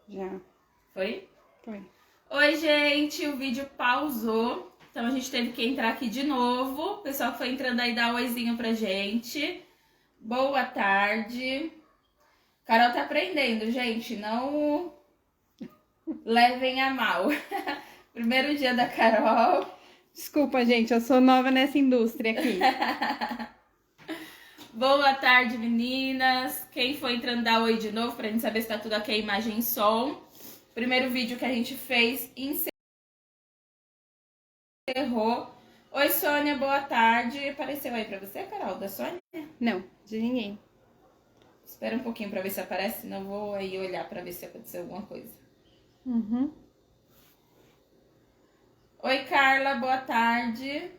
Já. Foi? Foi. Oi, gente, o vídeo pausou, então a gente teve que entrar aqui de novo. O pessoal que foi entrando aí dá um oizinho pra gente. Boa tarde. Carol tá aprendendo, gente, não levem a mal. Primeiro dia da Carol. Desculpa, gente, eu sou nova nessa indústria aqui. Boa tarde, meninas. Quem foi entrando dá oi de novo pra gente saber se tá tudo ok, imagem e som. Primeiro vídeo que a gente fez encerrou. Oi, Sônia, boa tarde. Apareceu aí pra você, Carol, da Sônia? Não, de ninguém. Espera um pouquinho pra ver se aparece, senão vou aí olhar pra ver se aconteceu alguma coisa. Uhum. Oi, Carla, boa tarde.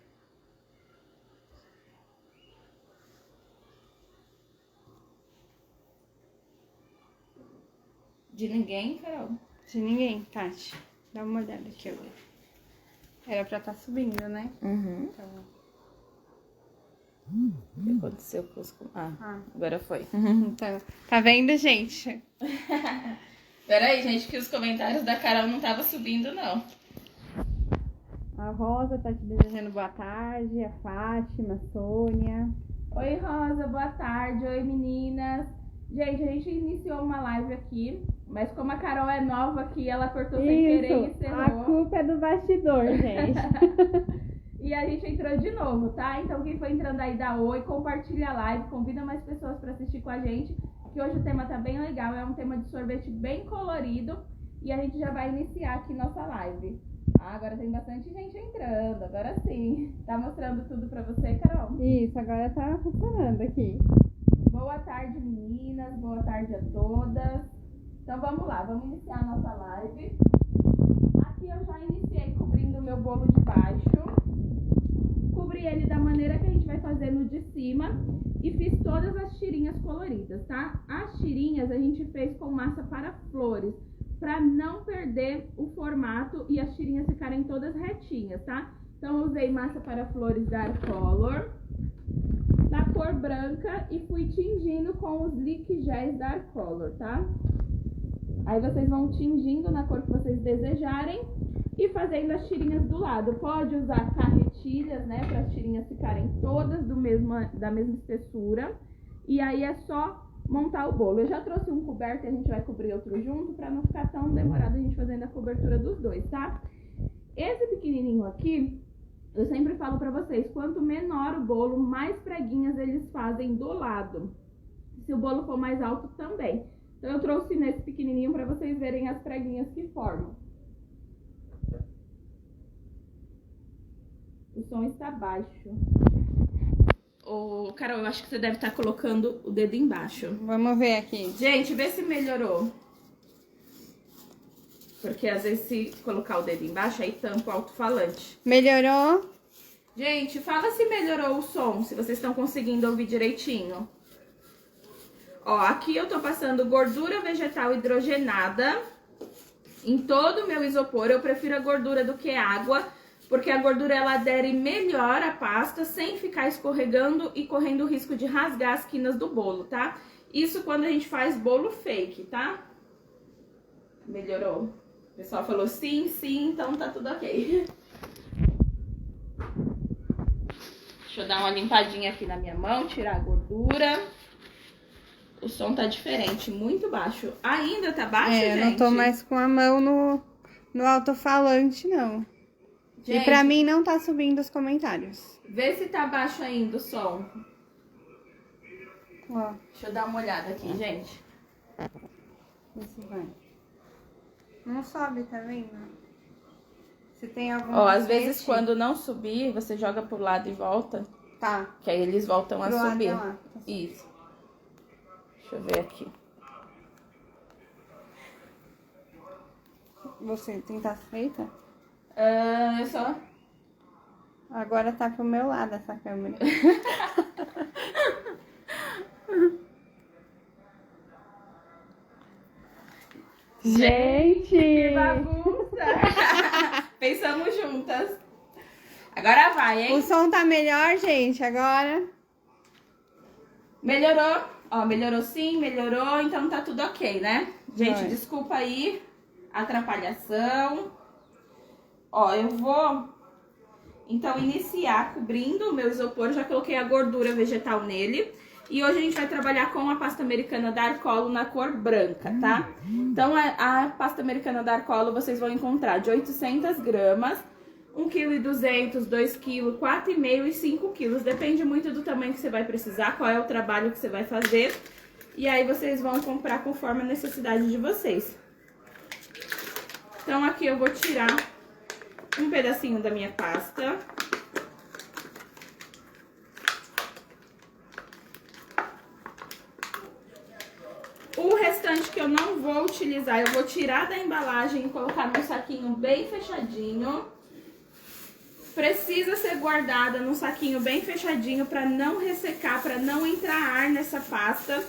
De ninguém, Carol? De ninguém, Tati. Dá uma olhada aqui agora. Era pra estar subindo, né? Uhum. Então... O que aconteceu com os... agora foi. Então, tá vendo, gente? Peraí, gente, que os comentários da Carol não estavam subindo, não. A Rosa tá te desejando boa tarde, a Fátima, a Sônia. Oi, Rosa, boa tarde. Oi, meninas. Gente, a gente iniciou uma live aqui, mas como a Carol é nova aqui, ela cortou sem querer e encerrou. A culpa é do bastidor, gente. E a gente entrou de novo, tá? Então quem for entrando aí, dá oi, compartilha a live, convida mais pessoas pra assistir com a gente, que hoje o tema tá bem legal, é um tema de sorvete bem colorido, e a gente já vai iniciar aqui nossa live. Agora tem bastante gente entrando, agora sim. Tá mostrando tudo pra você, Carol? Isso, agora tá funcionando aqui. Boa tarde, meninas, boa tarde a todas. Então vamos lá, vamos iniciar a nossa live. Aqui eu já iniciei cobrindo o meu bolo de baixo. Cobri ele da maneira que a gente vai fazer no de cima e fiz todas as tirinhas coloridas, tá? As tirinhas a gente fez com massa para flores, para não perder o formato e as tirinhas ficarem todas retinhas, tá? Então eu usei massa para flores Dark Color, da cor branca, e fui tingindo com os Lick Gels Dark Color, tá? Aí vocês vão tingindo na cor que vocês desejarem e fazendo as tirinhas do lado. Pode usar carretilhas, né, para as tirinhas ficarem todas da mesma espessura. E aí é só montar o bolo. Eu já trouxe um coberto e a gente vai cobrir outro junto para não ficar tão demorado a gente fazendo a cobertura dos dois, tá? Esse pequenininho aqui, eu sempre falo para vocês, quanto menor o bolo, mais preguinhas eles fazem do lado. Se o bolo for mais alto também. Então eu trouxe nesse pequenininho para vocês verem as preguinhas que formam. O som está baixo. Ô, Carol, eu acho que você deve estar colocando o dedo embaixo. Vamos ver aqui. Gente, vê se melhorou. Porque às vezes se colocar o dedo embaixo, aí tampa o alto-falante. Melhorou? Gente, fala se melhorou o som, se vocês estão conseguindo ouvir direitinho. Ó, aqui eu tô passando gordura vegetal hidrogenada em todo o meu isopor. Eu prefiro a gordura do que água, porque a gordura ela adere melhor à pasta sem ficar escorregando e correndo o risco de rasgar as quinas do bolo, tá? Isso quando a gente faz bolo fake, tá? Melhorou? O pessoal falou sim, sim, então tá tudo ok. Deixa eu dar uma limpadinha aqui na minha mão, tirar a gordura. O som tá diferente, muito baixo. Ainda tá baixo, gente? Eu não tô mais com a mão no alto-falante, não. Gente, e pra mim não tá subindo os comentários. Vê se tá baixo ainda o som. Ó. Deixa eu dar uma olhada aqui, gente. Vê se vai. Não sobe, tá vendo? Se tem algum... Ó, às vezes quando não subir, você joga pro lado e volta. Tá. Que aí eles voltam a Pro lado subir. de lá. Isso. Deixa eu ver aqui. Você tentar feita? Eu só... Agora tá pro meu lado essa câmera. Gente! Que bagunça! Pensamos juntas. Agora vai, hein? O som tá melhor, gente, agora. Melhorou? Ó, melhorou sim, melhorou, então tá tudo ok, né? Gente, Vai. desculpa aí a atrapalhação. Ó, eu vou, então, iniciar cobrindo o meu isopor. Já coloquei a gordura vegetal nele. E hoje a gente vai trabalhar com a pasta americana da Arcolo na cor branca, tá? Então, a pasta americana da Arcolo vocês vão encontrar de 800 gramas, 1,2 kg, 2 kg, 4,5 e 5 kg. Depende muito do tamanho que você vai precisar, qual é o trabalho que você vai fazer. E aí vocês vão comprar conforme a necessidade de vocês. Então, aqui eu vou tirar um pedacinho da minha pasta. O restante que eu não vou utilizar, eu vou tirar da embalagem e colocar num saquinho bem fechadinho. Precisa ser guardada num saquinho bem fechadinho para não ressecar, para não entrar ar nessa pasta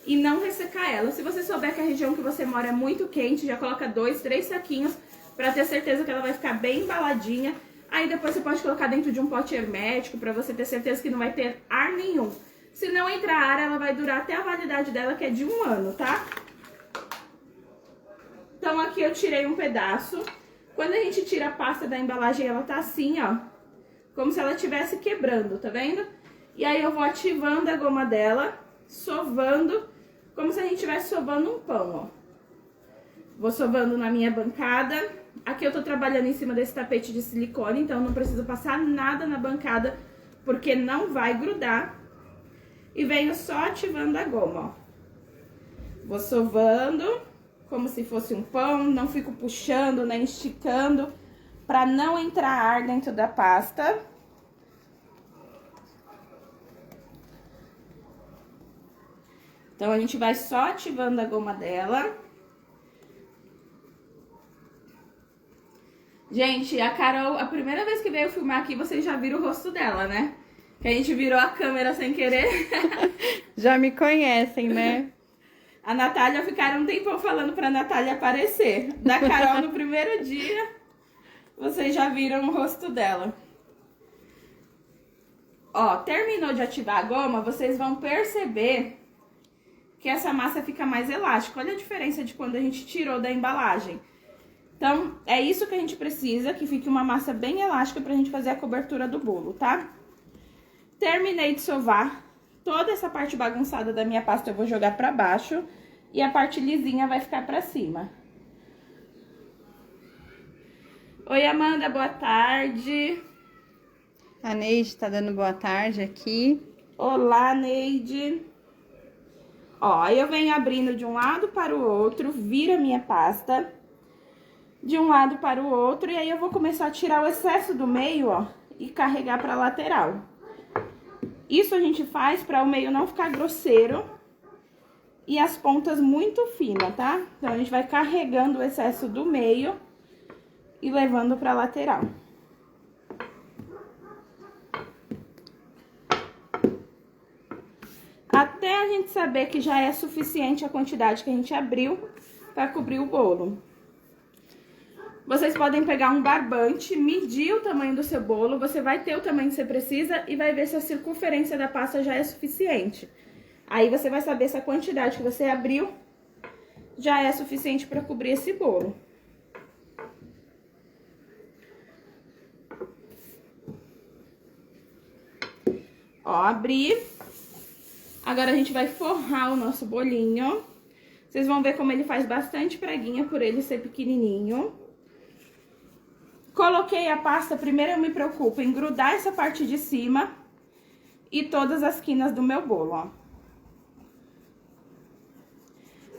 e não ressecar ela. Se você souber que a região que você mora é muito quente, já coloca 2, 3 saquinhos para ter certeza que ela vai ficar bem embaladinha. Aí depois você pode colocar dentro de um pote hermético para você ter certeza que não vai ter ar nenhum. Se não entrar ar, ela vai durar até a validade dela, que é de 1 ano, tá? Então aqui eu tirei um pedaço. Quando a gente tira a pasta da embalagem, ela tá assim, ó. Como se ela estivesse quebrando, tá vendo? E aí eu vou ativando a goma dela, sovando, como se a gente estivesse sovando um pão, ó. Vou sovando na minha bancada. Aqui eu tô trabalhando em cima desse tapete de silicone, então não preciso passar nada na bancada, porque não vai grudar. E venho só ativando a goma, ó. Vou sovando, como se fosse um pão, não fico puxando nem esticando, pra não entrar ar dentro da pasta. Então, a gente vai só ativando a goma dela. Gente, a Carol, a primeira vez que veio filmar aqui, vocês já viram o rosto dela, né? Que a gente virou a câmera sem querer. Já me conhecem, né? A Natália ficaram um tempão falando pra Natália aparecer. Da Carol, no primeiro dia, vocês já viram o rosto dela. Ó, terminou de ativar a goma, vocês vão perceber que essa massa fica mais elástica. Olha a diferença de quando a gente tirou da embalagem. Então, é isso que a gente precisa, que fique uma massa bem elástica pra gente fazer a cobertura do bolo, tá? Terminei de sovar. Toda essa parte bagunçada da minha pasta eu vou jogar pra baixo e a parte lisinha vai ficar pra cima. Oi, Amanda, boa tarde. A Neide tá dando boa tarde aqui. Olá, Neide. Ó, aí eu venho abrindo de um lado para o outro, vira minha pasta de um lado para o outro, e aí eu vou começar a tirar o excesso do meio, ó, e carregar pra lateral. Isso a gente faz para o meio não ficar grosseiro e as pontas muito finas, tá? Então, a gente vai carregando o excesso do meio e levando pra lateral. Até a gente saber que já é suficiente a quantidade que a gente abriu para cobrir o bolo. Vocês podem pegar um barbante, medir o tamanho do seu bolo, você vai ter o tamanho que você precisa e vai ver se a circunferência da pasta já é suficiente. Aí você vai saber se a quantidade que você abriu já é suficiente para cobrir esse bolo. Ó, abri. Agora a gente vai forrar o nosso bolinho. Vocês vão ver como ele faz bastante preguinha por ele ser pequenininho. Coloquei a pasta, primeiro eu me preocupo em grudar essa parte de cima e todas as quinas do meu bolo, ó.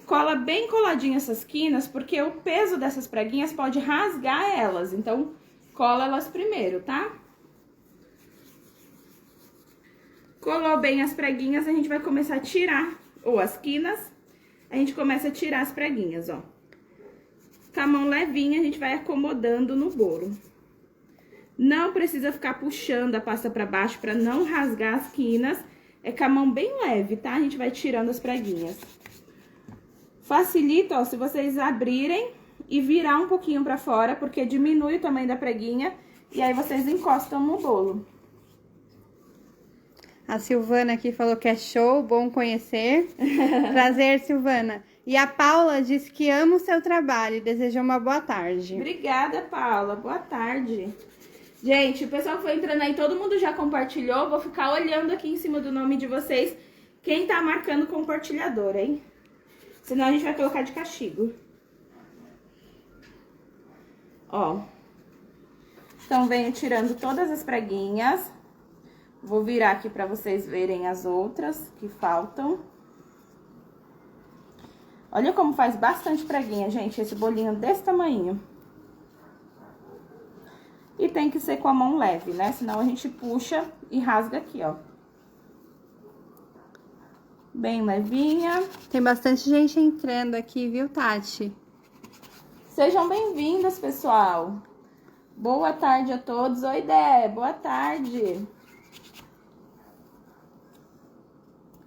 Cola bem coladinho essas quinas, porque o peso dessas preguinhas pode rasgar elas, então cola elas primeiro, tá? Colou bem as preguinhas, a gente vai começar a tirar, ou as quinas, a gente começa a tirar as preguinhas, ó. Com a mão levinha, a gente vai acomodando no bolo. Não precisa ficar puxando a pasta pra baixo pra não rasgar as quinas. É com a mão bem leve, tá? A gente vai tirando as preguinhas. Facilita, ó, se vocês abrirem e virar um pouquinho pra fora, porque diminui o tamanho da preguinha e aí vocês encostam no bolo. A Silvana aqui falou que é show, bom conhecer. Prazer, Silvana. E a Paula disse que ama o seu trabalho e deseja uma boa tarde. Obrigada, Paula. Boa tarde. Gente, o pessoal que foi entrando aí, todo mundo já compartilhou. Vou ficar olhando aqui em cima do nome de vocês quem tá marcando compartilhador, hein? Senão a gente vai colocar de castigo. Ó. Então, venho tirando todas as preguinhas. Vou virar aqui pra vocês verem as outras que faltam. Olha como faz bastante preguinha, gente, esse bolinho desse tamanho. E tem que ser com a mão leve, né? Senão a gente puxa e rasga aqui, ó. Bem levinha. Tem bastante gente entrando aqui, viu, Tati? Sejam bem-vindas, pessoal. Boa tarde a todos. Oi, Dé, boa tarde.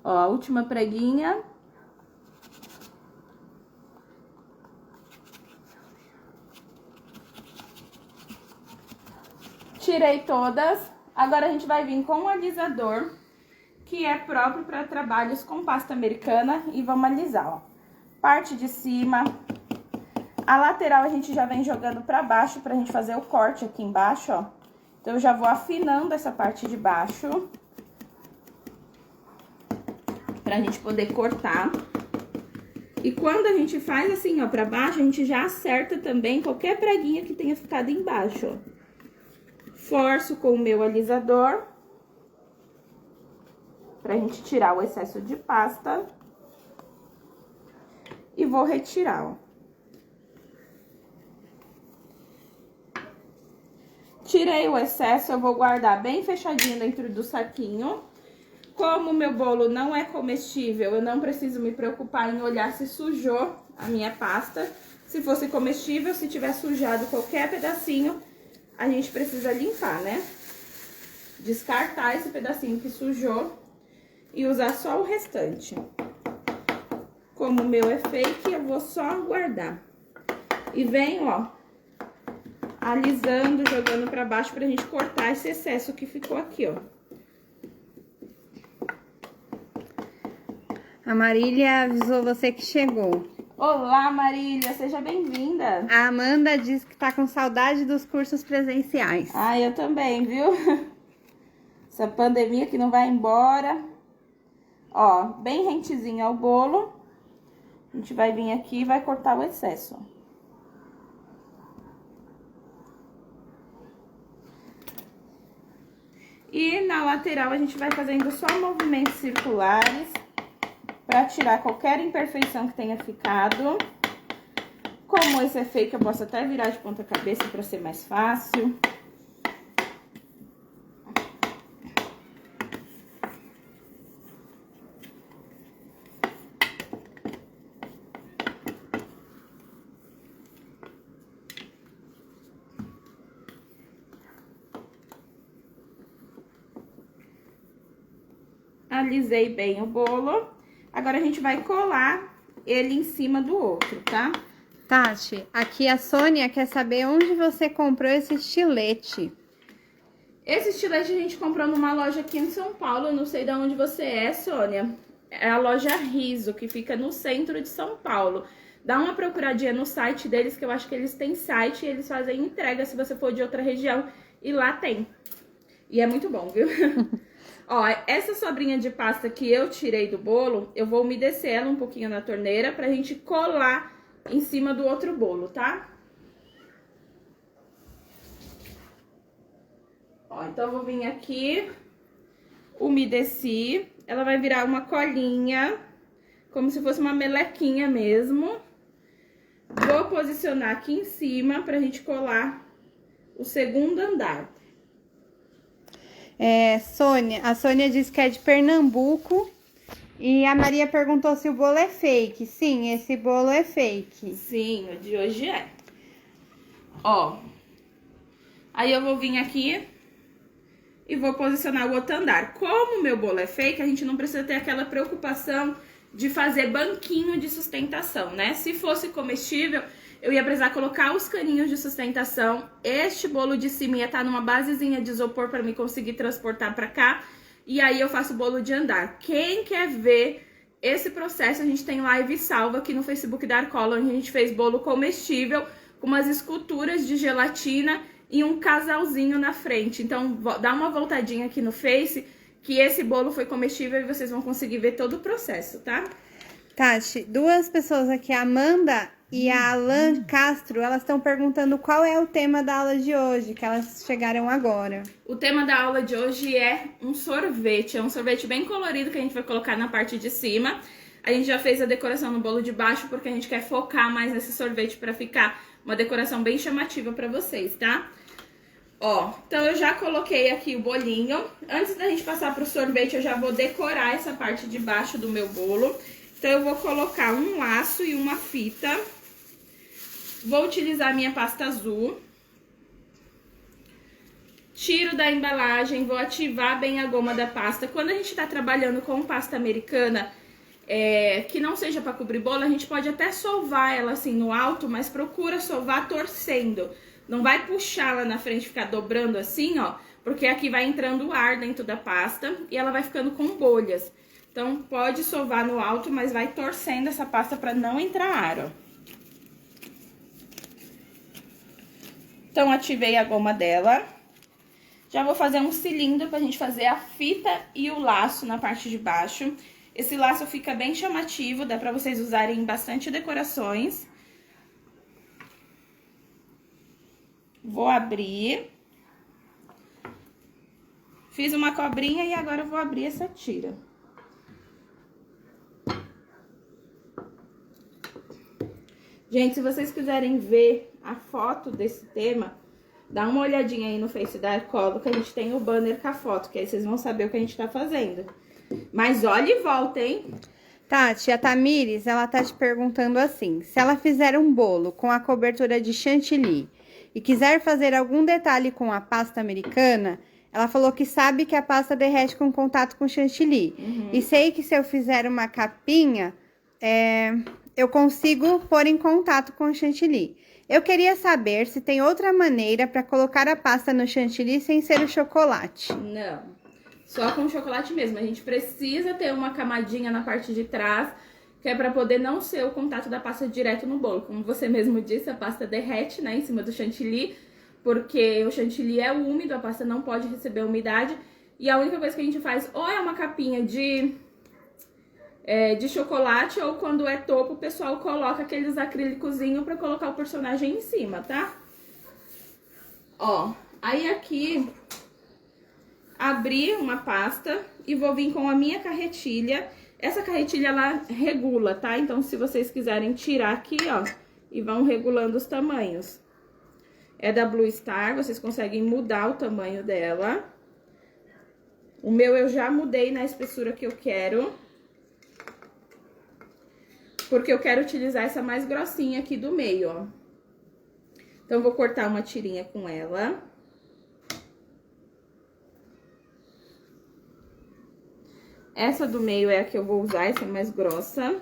Ó, a última preguinha. Tirei todas. Agora a gente vai vir com um alisador, que é próprio para trabalhos com pasta americana, e vamos alisar, ó. Parte de cima. A lateral a gente já vem jogando para baixo pra gente fazer o corte aqui embaixo, ó. Então eu já vou afinando essa parte de baixo pra gente poder cortar. E quando a gente faz assim, ó, pra baixo, a gente já acerta também qualquer preguinha que tenha ficado embaixo, ó. Forço com o meu alisador pra gente tirar o excesso de pasta. E vou retirar, ó. Tirei o excesso, eu vou guardar bem fechadinho dentro do saquinho. Como o meu bolo não é comestível, eu não preciso me preocupar em olhar se sujou a minha pasta. Se fosse comestível, se tiver sujado qualquer pedacinho, a gente precisa limpar, né? Descartar esse pedacinho que sujou e usar só o restante. Como o meu é fake, eu vou só guardar. E venho, ó, alisando, jogando pra baixo pra gente cortar esse excesso que ficou aqui, ó. A Marília avisou você que chegou. Olá, Marília, seja bem-vinda. A Amanda diz que tá com saudade dos cursos presenciais. Ah, eu também, viu? Essa pandemia que não vai embora. Ó, bem rentezinho ao bolo. A gente vai vir aqui e vai cortar o excesso. E na lateral a gente vai fazendo só movimentos circulares para tirar qualquer imperfeição que tenha ficado. Como esse é fake, eu posso até virar de ponta cabeça para ser mais fácil. Alisei bem o bolo. Agora a gente vai colar ele em cima do outro, tá? Tati, aqui a Sônia quer saber onde você comprou esse estilete. Esse estilete a gente comprou numa loja aqui em São Paulo. Eu não sei de onde você é, Sônia. É a loja Riso, que fica no centro de São Paulo. Dá uma procuradinha no site deles, que eu acho que eles têm site e eles fazem entrega se você for de outra região. E lá tem. E é muito bom, viu? Ó, essa sobrinha de pasta que eu tirei do bolo, eu vou umedecer ela um pouquinho na torneira pra gente colar em cima do outro bolo, tá? Ó, então eu vou vir aqui, umedeci, ela vai virar uma colinha, como se fosse uma melequinha mesmo. Vou posicionar aqui em cima pra gente colar o segundo andar. A Sônia disse que é de Pernambuco e a Maria perguntou se o bolo é fake. Sim, esse bolo é fake. Sim, o de hoje é. Ó, aí eu vou vir aqui e vou posicionar o outro andar. Como o meu bolo é fake, a gente não precisa ter aquela preocupação de fazer banquinho de sustentação, né? Se fosse comestível, eu ia precisar colocar os caninhos de sustentação. Este bolo de cima ia estar numa basezinha de isopor para me conseguir transportar para cá. e aí eu faço o bolo de andar. Quem quer ver esse processo, a gente tem live salva aqui no Facebook da Arcola, onde a gente fez bolo comestível com umas esculturas de gelatina e um casalzinho na frente. Então, dá uma voltadinha aqui no Face, que esse bolo foi comestível e vocês vão conseguir ver todo o processo, tá? Tati, duas pessoas aqui, a Amanda e a Alan Castro, elas estão perguntando qual é o tema da aula de hoje, que elas chegaram agora. O tema da aula de hoje é um sorvete. É um sorvete bem colorido que a gente vai colocar na parte de cima. A gente já fez a decoração no bolo de baixo porque a gente quer focar mais nesse sorvete para ficar uma decoração bem chamativa para vocês, tá? Ó, então eu já coloquei aqui o bolinho. Antes da gente passar pro sorvete, eu já vou decorar essa parte de baixo do meu bolo. Então eu vou colocar um laço e uma fita. Vou utilizar a minha pasta azul. Tiro da embalagem, vou ativar bem a goma da pasta. Quando a gente tá trabalhando com pasta americana, que não seja para cobrir bolo, a gente pode até sovar ela assim no alto, mas procura sovar torcendo. Não vai puxar lá na frente, ficar dobrando assim, ó, porque aqui vai entrando ar dentro da pasta e ela vai ficando com bolhas. Então, pode sovar no alto, mas vai torcendo essa pasta para não entrar ar, ó. Então, ativei a goma dela. Já vou fazer um cilindro pra gente fazer a fita e o laço na parte de baixo. Esse laço fica bem chamativo, dá pra vocês usarem em bastante decorações. Vou abrir. Fiz uma cobrinha e agora eu vou abrir essa tira. Gente, se vocês quiserem ver a foto desse tema, dá uma olhadinha aí no Face da Arcola, que a gente tem o banner com a foto, que aí vocês vão saber o que a gente tá fazendo. Mas olha e volta, hein? Tati, a Tamires, ela tá te perguntando assim, se ela fizer um bolo com a cobertura de chantilly e quiser fazer algum detalhe com a pasta americana, ela falou que sabe que a pasta derrete com contato com chantilly. E sei que se eu fizer uma capinha, eu consigo pôr em contato com o chantilly. Eu queria saber se tem outra maneira para colocar a pasta no chantilly sem ser o chocolate. Não, só com chocolate mesmo. A gente precisa ter uma camadinha na parte de trás, que é para poder não ser o contato da pasta direto no bolo. Como você mesmo disse, a pasta derrete, né, em cima do chantilly, porque o chantilly é úmido, a pasta não pode receber umidade. E a única coisa que a gente faz ou é uma capinha de chocolate, ou quando é topo, o pessoal coloca aqueles acrílicozinhos pra colocar o personagem em cima, tá? Ó, aí aqui, abri uma pasta e vou vir com a minha carretilha. Essa carretilha, ela regula, tá? Então, se vocês quiserem tirar aqui, ó, e vão regulando os tamanhos. É da Blue Star, vocês conseguem mudar o tamanho dela. O meu eu já mudei na espessura que eu quero, porque eu quero utilizar essa mais grossinha aqui do meio, ó. Então, vou cortar uma tirinha com ela. Essa do meio é a que eu vou usar, essa é mais grossa.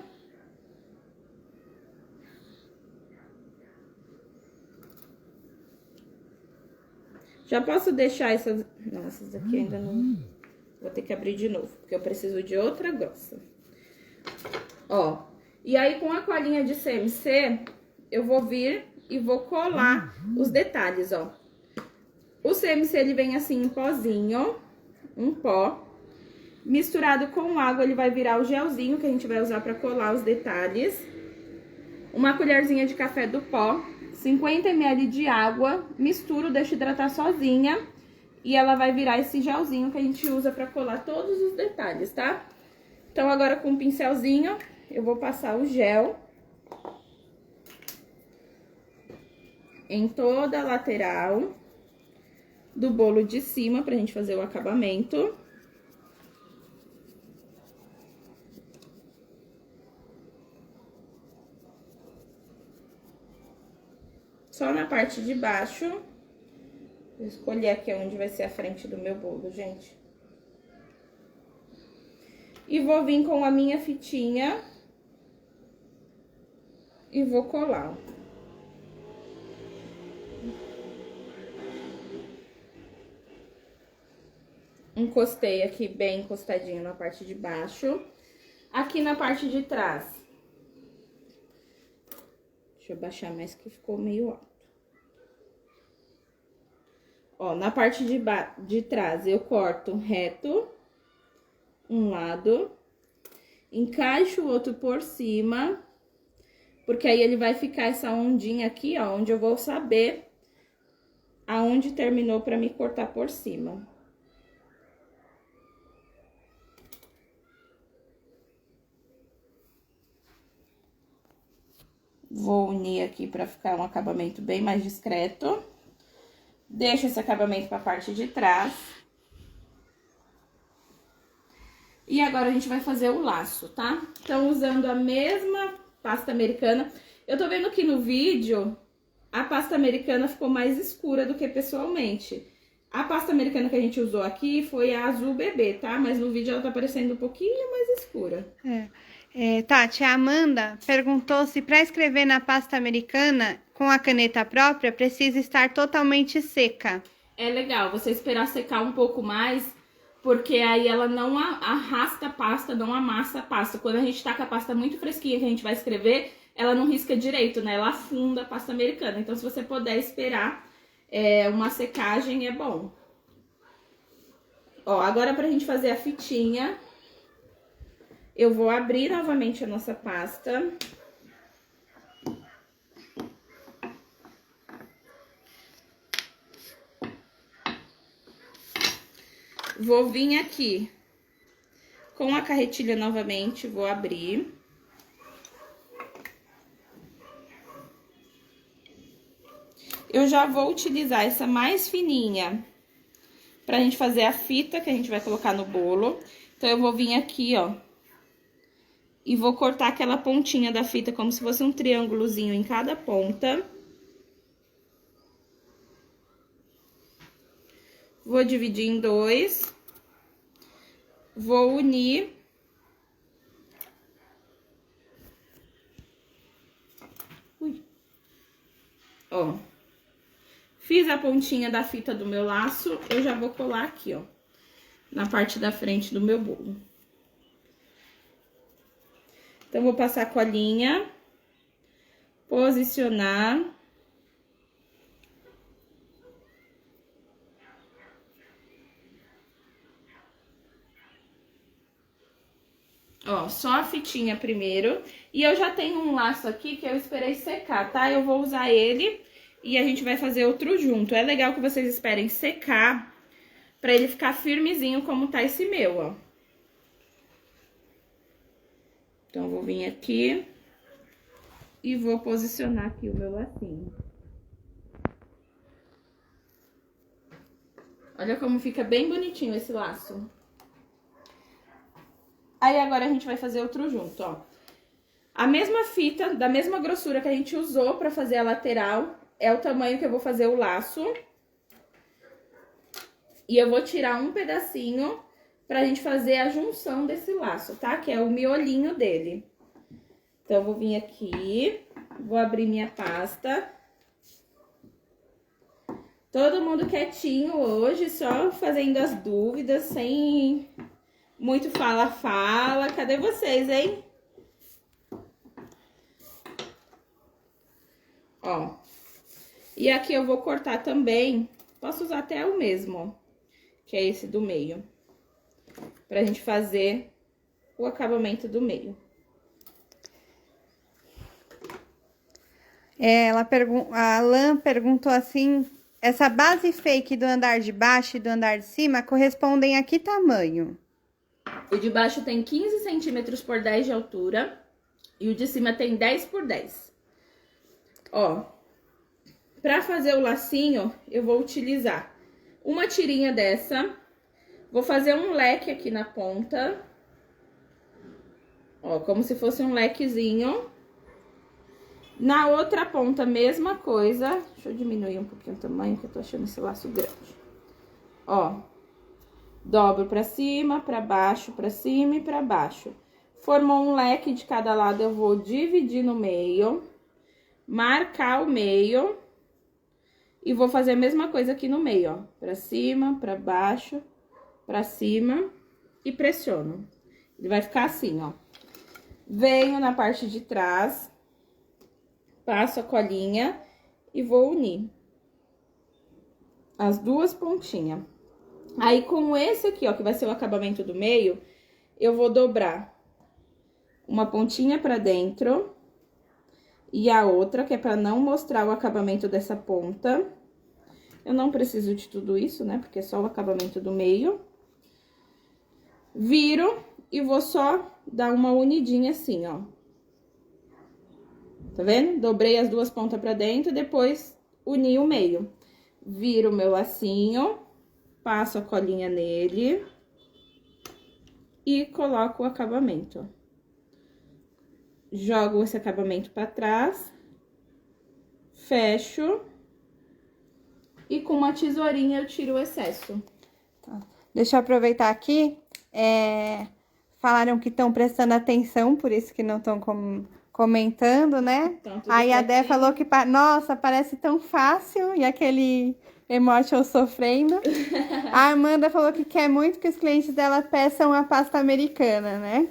Já posso deixar essas... Não, essas aqui ainda não... Vou ter que abrir de novo, porque eu preciso de outra grossa. Ó. E aí, com a colinha de CMC, eu vou vir e vou colar os detalhes, ó. O CMC, ele vem assim em pozinho, um pó. Misturado com água, ele vai virar o gelzinho que a gente vai usar pra colar os detalhes. Uma colherzinha de café do pó, 50 ml de água, misturo, deixo hidratar sozinha. E ela vai virar esse gelzinho que a gente usa pra colar todos os detalhes, tá? Então, agora com um pincelzinho... Eu vou passar o gel em toda a lateral do bolo de cima pra gente fazer o acabamento. Só na parte de baixo. Vou escolher aqui onde vai ser a frente do meu bolo, gente. E vou vir com a minha fitinha e vou colar. Encostei aqui bem encostadinho na parte de baixo. Aqui na parte de trás. Deixa eu baixar mais que ficou meio alto. Ó, na parte de trás eu corto reto um lado, encaixo o outro por cima, porque aí ele vai ficar essa ondinha aqui, ó, onde eu vou saber aonde terminou pra me cortar por cima. Vou unir aqui pra ficar um acabamento bem mais discreto. Deixo esse acabamento pra parte de trás. E agora a gente vai fazer o laço, tá? Então, usando a mesma pasta americana. Eu tô vendo que no vídeo a pasta americana ficou mais escura do que pessoalmente. A pasta americana que a gente usou aqui foi a azul bebê, tá? Mas no vídeo ela tá parecendo um pouquinho mais escura. Tati, a Amanda perguntou se para escrever na pasta americana com a caneta própria precisa estar totalmente seca. É legal você esperar secar um pouco mais, porque aí ela não arrasta a pasta, não amassa a pasta. Quando a gente tá com a pasta muito fresquinha que a gente vai escrever, ela não risca direito, né? Ela afunda a pasta americana. Então, se você puder esperar uma secagem, é bom. Ó, agora pra gente fazer a fitinha, eu vou abrir novamente a nossa pasta. Vou vir aqui com a carretilha novamente, vou abrir. Eu já vou utilizar essa mais fininha pra gente fazer a fita que a gente vai colocar no bolo. Então, eu vou vir aqui, ó, e vou cortar aquela pontinha da fita como se fosse um triângulozinho em cada ponta. Vou dividir em dois. Vou unir. Ui. Ó. Fiz a pontinha da fita do meu laço, eu já vou colar aqui, ó, na parte da frente do meu bolo. Então, vou passar a colinha, posicionar. Ó, só a fitinha primeiro. E eu já tenho um laço aqui que eu esperei secar, tá? Eu vou usar ele e a gente vai fazer outro junto. É legal que vocês esperem secar pra ele ficar firmezinho como tá esse meu, ó. Então, eu vou vir aqui e vou posicionar aqui o meu lacinho. Olha como fica bem bonitinho esse laço. Aí, agora a gente vai fazer outro junto, ó. A mesma fita, da mesma grossura que a gente usou pra fazer a lateral, é o tamanho que eu vou fazer o laço. E eu vou tirar um pedacinho pra gente fazer a junção desse laço, tá? Que é o miolinho dele. Então, eu vou vir aqui, vou abrir minha pasta. Todo mundo quietinho hoje, só fazendo as dúvidas, sem muito fala-fala. Cadê vocês, hein? Ó. E aqui eu vou cortar também, posso usar até o mesmo, que é esse do meio. Pra gente fazer o acabamento do meio. A Alan perguntou assim, essa base fake do andar de baixo e do andar de cima correspondem a que tamanho? O de baixo tem 15 centímetros por 10 de altura e o de cima tem 10 por 10. Ó, pra fazer o lacinho, eu vou utilizar uma tirinha dessa. Vou fazer um leque aqui na ponta. Ó, como se fosse um lequezinho. Na outra ponta, mesma coisa. Deixa eu diminuir um pouquinho o tamanho, que eu tô achando esse laço grande. Ó, dobro pra cima, pra baixo, pra cima e pra baixo. Formou um leque de cada lado, eu vou dividir no meio, marcar o meio e vou fazer a mesma coisa aqui no meio, ó. Pra cima, pra baixo pra cima e pressiono. Ele vai ficar assim, ó. Venho na parte de trás, passo a colinha e vou unir as duas pontinhas. Aí, com esse aqui, ó, que vai ser o acabamento do meio, eu vou dobrar uma pontinha pra dentro e a outra, que é pra não mostrar o acabamento dessa ponta. Eu não preciso de tudo isso, né, porque é só o acabamento do meio. Viro e vou só dar uma unidinha assim, ó. Tá vendo? Dobrei as duas pontas pra dentro e depois uni o meio. Viro o meu lacinho, passo a colinha nele e coloco o acabamento. Jogo esse acabamento pra trás, fecho e com uma tesourinha eu tiro o excesso. Tá. Deixa eu aproveitar aqui. Falaram que estão prestando atenção, por isso que não estão comentando, né? Então, Aí a Dé falou que, nossa, parece tão fácil, e aquele emoji eu sofrendo. A Amanda falou que quer muito que os clientes dela peçam a pasta americana, né?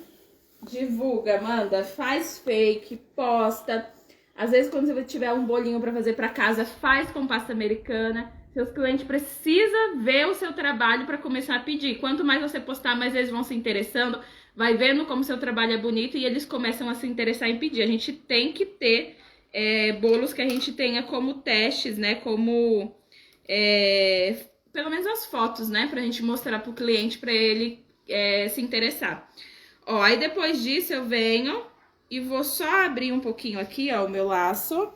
Divulga, Amanda, faz fake, posta. Às vezes, quando você tiver um bolinho pra fazer pra casa, faz com pasta americana. Seus clientes precisam ver o seu trabalho para começar a pedir. Quanto mais você postar, mais eles vão se interessando. Vai vendo como seu trabalho é bonito e eles começam a se interessar em pedir. A gente tem que ter bolos que a gente tenha como testes, né? Como, pelo menos as fotos, né? Pra gente mostrar pro cliente, pra ele se interessar. Ó, aí depois disso eu venho e vou só abrir um pouquinho aqui, ó, o meu laço.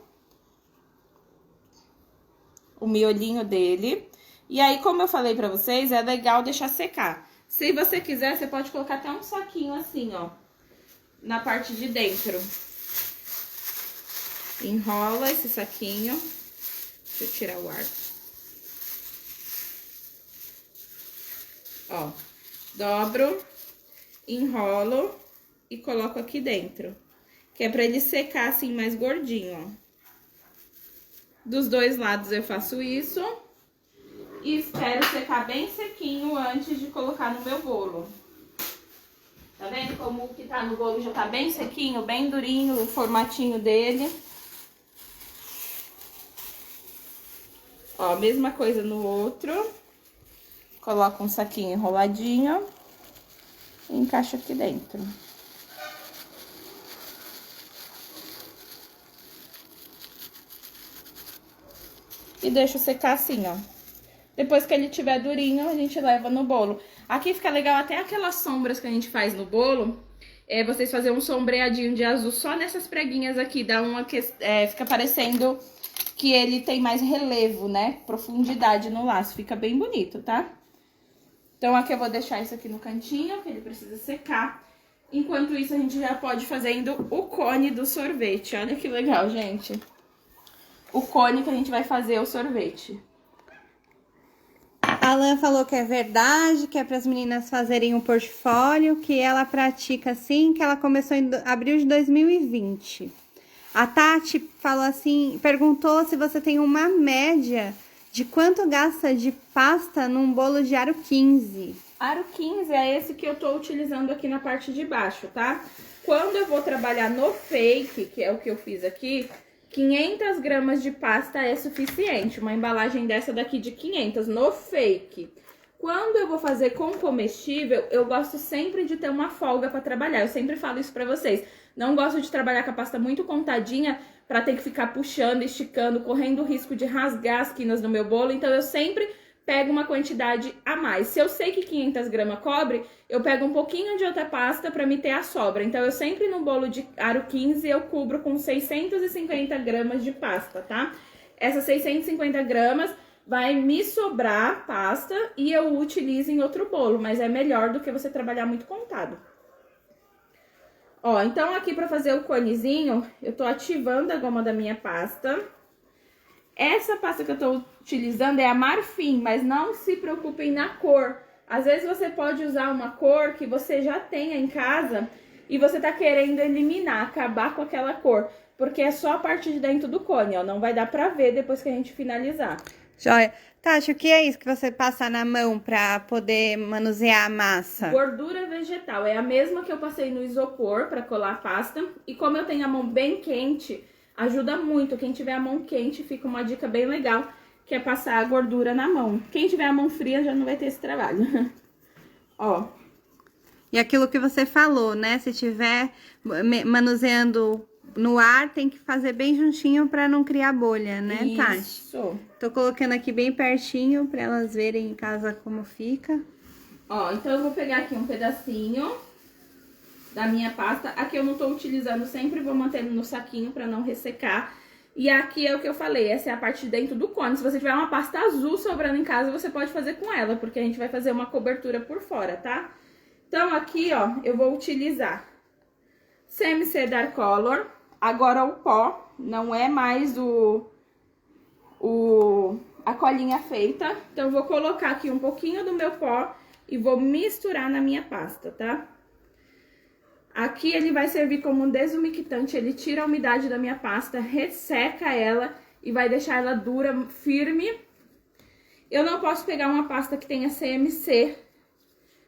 O miolinho dele. E aí, como eu falei pra vocês, é legal deixar secar. Se você quiser, você pode colocar até um saquinho assim, ó, na parte de dentro. Enrola esse saquinho. Deixa eu tirar o ar. Ó, dobro, enrolo e coloco aqui dentro. Que é pra ele secar assim mais gordinho, ó. Dos dois lados eu faço isso e espero secar bem sequinho antes de colocar no meu bolo. Tá vendo como o que tá no bolo já tá bem sequinho, bem durinho, o formatinho dele. Ó, mesma coisa no outro. Coloco um saquinho enroladinho e encaixo aqui dentro. E deixo secar assim, ó. Depois que ele tiver durinho, a gente leva no bolo. Aqui fica legal até aquelas sombras que a gente faz no bolo. Vocês fazerem um sombreadinho de azul só nessas preguinhas aqui. Dá uma que fica parecendo que ele tem mais relevo, né? Profundidade no laço. Fica bem bonito, tá? Então aqui eu vou deixar isso aqui no cantinho, que ele precisa secar. Enquanto isso, a gente já pode ir fazendo o cone do sorvete. Olha que legal, gente. O cone que a gente vai fazer o sorvete. A Alan falou que é verdade, que é para as meninas fazerem um portfólio, que ela pratica assim, que ela começou em abril de 2020. A Tati falou assim, perguntou se você tem uma média de quanto gasta de pasta num bolo de aro 15. Aro 15 é esse que eu tô utilizando aqui na parte de baixo, tá? Quando eu vou trabalhar no fake, que é o que eu fiz aqui, 500 gramas de pasta é suficiente. Uma embalagem dessa daqui de 500 no fake. Quando eu vou fazer com comestível, eu gosto sempre de ter uma folga pra trabalhar. Eu sempre falo isso pra vocês. Não gosto de trabalhar com a pasta muito contadinha pra ter que ficar puxando, esticando, correndo o risco de rasgar as quinas do meu bolo. Então eu sempre pego uma quantidade a mais. Se eu sei que 500 gramas cobre, eu pego um pouquinho de outra pasta pra me ter a sobra. Então eu sempre no bolo de aro 15 eu cubro com 650 gramas de pasta, tá? Essas 650 gramas vai me sobrar pasta e eu utilizo em outro bolo, mas é melhor do que você trabalhar muito contado. Ó, então aqui pra fazer o conezinho, eu tô ativando a goma da minha pasta. Essa pasta que eu tô utilizando é a marfim, mas não se preocupem na cor. Às vezes você pode usar uma cor que você já tenha em casa e você tá querendo eliminar, acabar com aquela cor. Porque é só a parte de dentro do cone, ó, não vai dar pra ver depois que a gente finalizar. Joia. Tati, o que é isso que você passa na mão pra poder manusear a massa? Gordura vegetal. É a mesma que eu passei no isopor pra colar a pasta. E como eu tenho a mão bem quente, ajuda muito. Quem tiver a mão quente, fica uma dica bem legal, que é passar a gordura na mão. Quem tiver a mão fria já não vai ter esse trabalho. Ó. E aquilo que você falou, né? Se tiver manuseando no ar, tem que fazer bem juntinho pra não criar bolha, né, Tati? Isso. Tô colocando aqui bem pertinho pra elas verem em casa como fica. Ó, então eu vou pegar aqui um pedacinho da minha pasta. Aqui eu não tô utilizando sempre, vou mantendo no saquinho pra não ressecar. E aqui é o que eu falei, essa é a parte de dentro do cone. Se você tiver uma pasta azul sobrando em casa, você pode fazer com ela, porque a gente vai fazer uma cobertura por fora, tá? Então aqui, ó, eu vou utilizar CMC Dark Color. Agora o pó, não é mais a colinha feita. Então eu vou colocar aqui um pouquinho do meu pó e vou misturar na minha pasta, tá? Aqui ele vai servir como um desumectante, ele tira a umidade da minha pasta, resseca ela e vai deixar ela dura, firme. Eu não posso pegar uma pasta que tenha CMC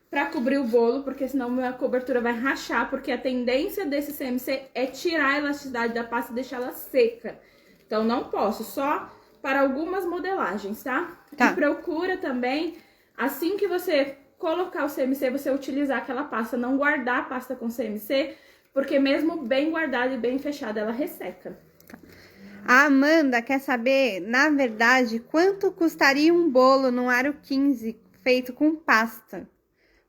pra cobrir o bolo, porque senão minha cobertura vai rachar, porque a tendência desse CMC é tirar a elasticidade da pasta e deixar ela seca. Então não posso, só para algumas modelagens, tá? Tá. E procura também, assim que você colocar o CMC, você utilizar aquela pasta, não guardar a pasta com CMC, porque mesmo bem guardada e bem fechada, ela resseca. A Amanda quer saber, na verdade, quanto custaria um bolo no aro 15 feito com pasta?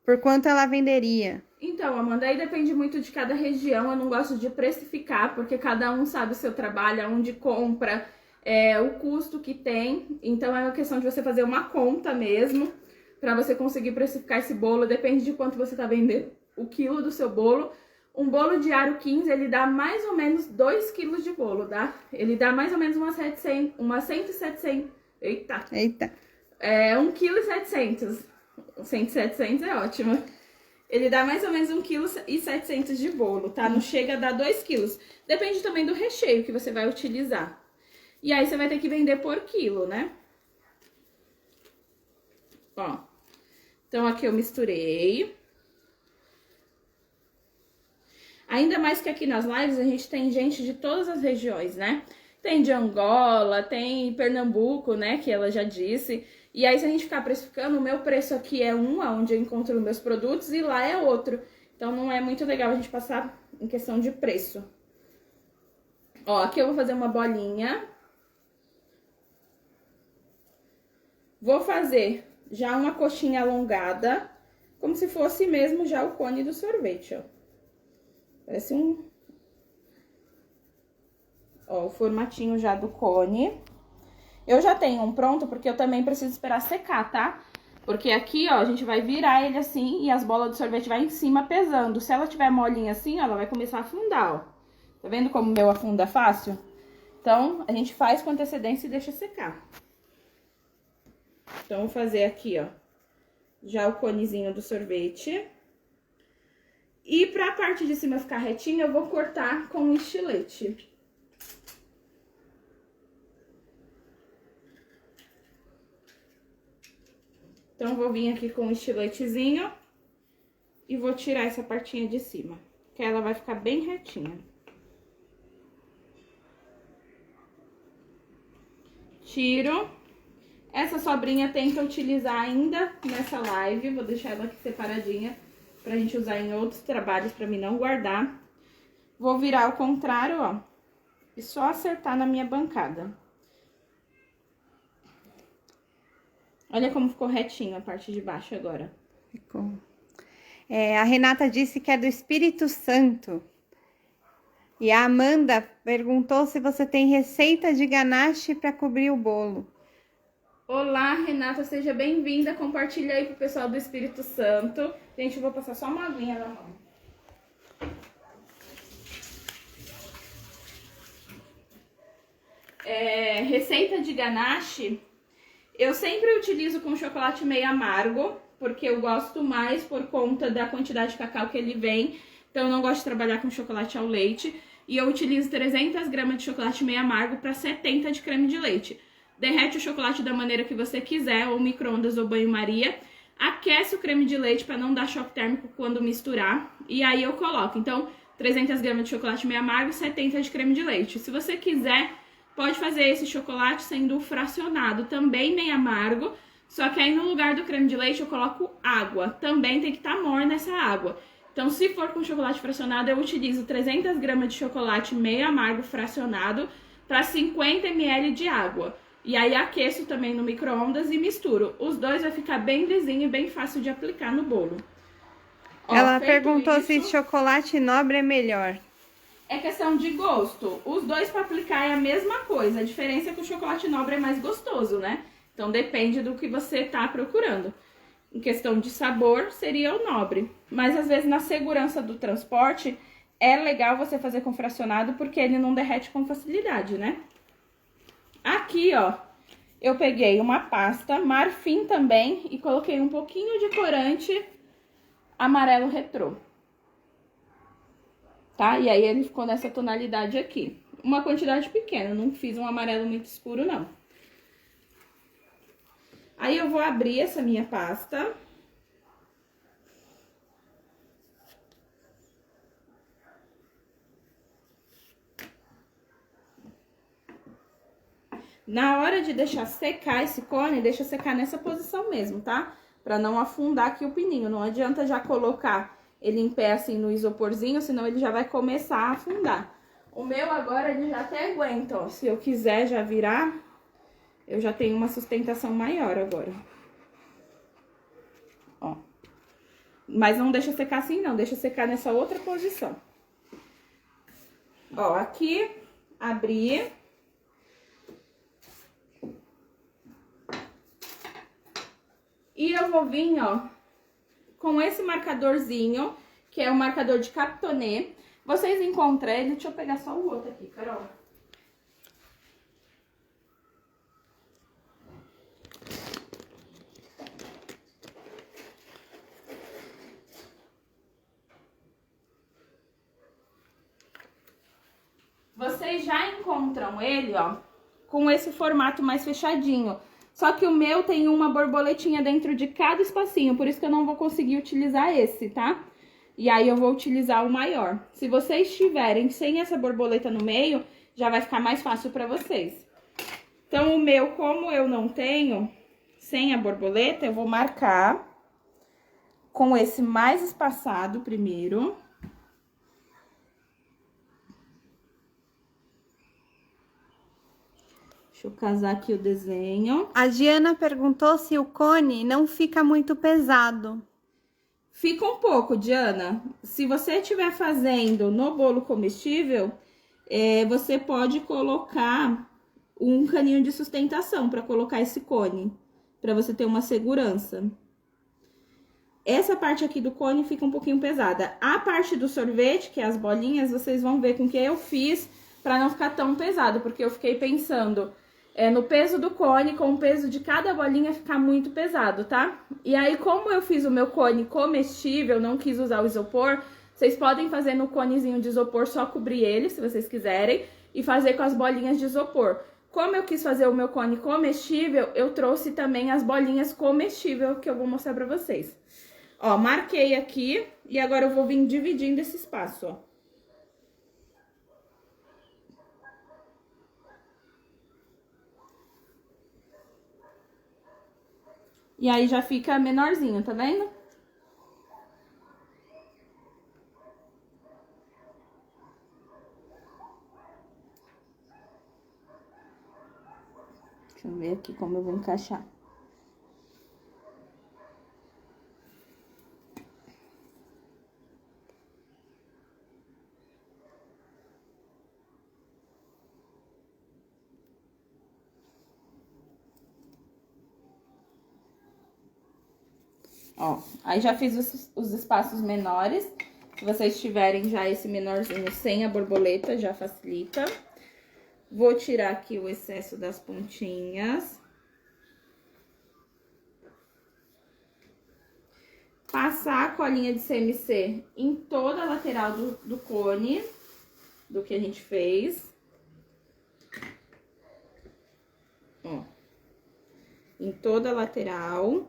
Por quanto ela venderia? Então, Amanda, aí depende muito de cada região. Eu não gosto de precificar, porque cada um sabe o seu trabalho, onde compra, o custo que tem. Então, é uma questão de você fazer uma conta mesmo, para você conseguir precificar esse bolo. Depende de quanto você tá vendendo o quilo do seu bolo. Um bolo de aro 15, ele dá mais ou menos 2 quilos de bolo, tá? Ele dá mais ou menos umas 1,7 Eita! 1,7 kg. 100,700 é ótimo. Ele dá mais ou menos 1,7 kg de bolo, tá? Não chega a dar 2 quilos. Depende também do recheio que você vai utilizar. E aí você vai ter que vender por quilo, né? Ó. Então aqui eu misturei. Ainda mais que aqui nas lives a gente tem gente de todas as regiões, né? Tem de Angola, tem Pernambuco, né? Que ela já disse. E aí, se a gente ficar precificando, o meu preço aqui é um, onde eu encontro os meus produtos, e lá é outro. Então, não é muito legal a gente passar em questão de preço. Ó, aqui eu vou fazer uma bolinha. Vou fazer já uma coxinha alongada, como se fosse mesmo já o cone do sorvete, ó. Parece um... Ó, o formatinho já do cone. Eu já tenho um pronto, porque eu também preciso esperar secar, tá? Porque aqui, ó, a gente vai virar ele assim e as bolas de sorvete vai em cima pesando. Se ela tiver molinha assim, ó, ela vai começar a afundar, ó. Tá vendo como o meu afunda fácil? Então, a gente faz com antecedência e deixa secar. Então, vou fazer aqui, ó, já o conezinho do sorvete. E pra parte de cima ficar retinha, eu vou cortar com um estilete. Então, vou vir aqui com um estiletezinho e vou tirar essa partinha de cima, que ela vai ficar bem retinha. Tiro. Essa sobrinha tenta utilizar ainda nessa live, vou deixar ela aqui separadinha pra gente usar em outros trabalhos, pra mim não guardar. Vou virar ao contrário, ó, e só acertar na minha bancada. Olha como ficou retinho a parte de baixo agora. Ficou. A Renata disse que é do Espírito Santo. E a Amanda perguntou se você tem receita de ganache para cobrir o bolo. Olá, Renata, seja bem-vinda. Compartilha aí pro pessoal do Espírito Santo. Gente, eu vou passar só uma aguinha na mão. Receita de ganache, eu sempre utilizo com chocolate meio amargo, porque eu gosto mais por conta da quantidade de cacau que ele vem. Então, eu não gosto de trabalhar com chocolate ao leite. E eu utilizo 300 gramas de chocolate meio amargo para 70 de creme de leite. derrete o chocolate da maneira que você quiser, ou micro-ondas ou banho-maria. Aquece o creme de leite para não dar choque térmico quando misturar. E aí eu coloco, então, 300 gramas de chocolate meio amargo, 70 de creme de leite. Se você quiser, pode fazer esse chocolate sendo fracionado, também meio amargo. Só que aí no lugar do creme de leite eu coloco água. Também tem que estar morna essa água. Então, se for com chocolate fracionado, eu utilizo 300 gramas de chocolate meio amargo fracionado para 50 ml de água. E aí aqueço também no micro-ondas e misturo. Os dois vai ficar bem lisinho e bem fácil de aplicar no bolo. Ó, ela feito perguntou isso, se chocolate nobre é melhor. é questão de gosto. Os dois para aplicar é a mesma coisa. A diferença é que o chocolate nobre é mais gostoso, né? Então depende do que você tá procurando. Em questão de sabor, seria o nobre. Mas às vezes na segurança do transporte, é legal você fazer com fracionado, porque ele não derrete com facilidade, né? Aqui, ó, eu peguei uma pasta marfim também e coloquei um pouquinho de corante amarelo retrô. Tá? E aí ele ficou nessa tonalidade aqui. Uma quantidade pequena, não fiz um amarelo muito escuro, não. Aí eu vou abrir essa minha pasta. Na hora de deixar secar esse cone, deixa secar nessa posição mesmo, tá? Pra não afundar aqui o pininho. Não adianta já colocar ele em pé assim no isoporzinho, senão ele já vai começar a afundar. O meu agora, ele já até aguenta, ó. Se eu quiser já virar, eu já tenho uma sustentação maior agora. Ó. Mas não deixa secar assim, não. Deixa secar nessa outra posição. Ó, aqui, abri. E eu vou vir, ó, com esse marcadorzinho, que é o marcador de Captoné. Vocês encontram ele, deixa eu pegar só o outro aqui, Carol. Vocês já encontram ele, ó, com esse formato mais fechadinho. Só que o meu tem uma borboletinha dentro de cada espacinho, por isso que eu não vou conseguir utilizar esse, tá? E aí eu vou utilizar o maior. Se vocês tiverem sem essa borboleta no meio, já vai ficar mais fácil pra vocês. Então o meu, como eu não tenho sem a borboleta, eu vou marcar com esse mais espaçado primeiro. Deixa eu casar aqui o desenho. A Diana perguntou se o cone não fica muito pesado. Fica um pouco, Diana. Se você estiver fazendo no bolo comestível, você pode colocar um caninho de sustentação para colocar esse cone, para você ter uma segurança. Essa parte aqui do cone fica um pouquinho pesada. A parte do sorvete, que é as bolinhas, vocês vão ver com que eu fiz para não ficar tão pesado, porque eu fiquei pensando no peso do cone, com o peso de cada bolinha ficar muito pesado, tá? E aí, como eu fiz o meu cone comestível, não quis usar o isopor, vocês podem fazer no conezinho de isopor, só cobrir ele, se vocês quiserem, e fazer com as bolinhas de isopor. Como eu quis fazer o meu cone comestível, eu trouxe também as bolinhas comestíveis, que eu vou mostrar pra vocês. Ó, marquei aqui, e agora eu vou vir dividindo esse espaço, ó. E aí já fica menorzinho, tá vendo? Deixa eu ver aqui como eu vou encaixar. Ó, aí já fiz os espaços menores. Se vocês tiverem já esse menorzinho sem a borboleta, já facilita. Vou tirar aqui o excesso das pontinhas. Passar a colinha de CMC em toda a lateral do cone, do que a gente fez. Ó. em toda a lateral.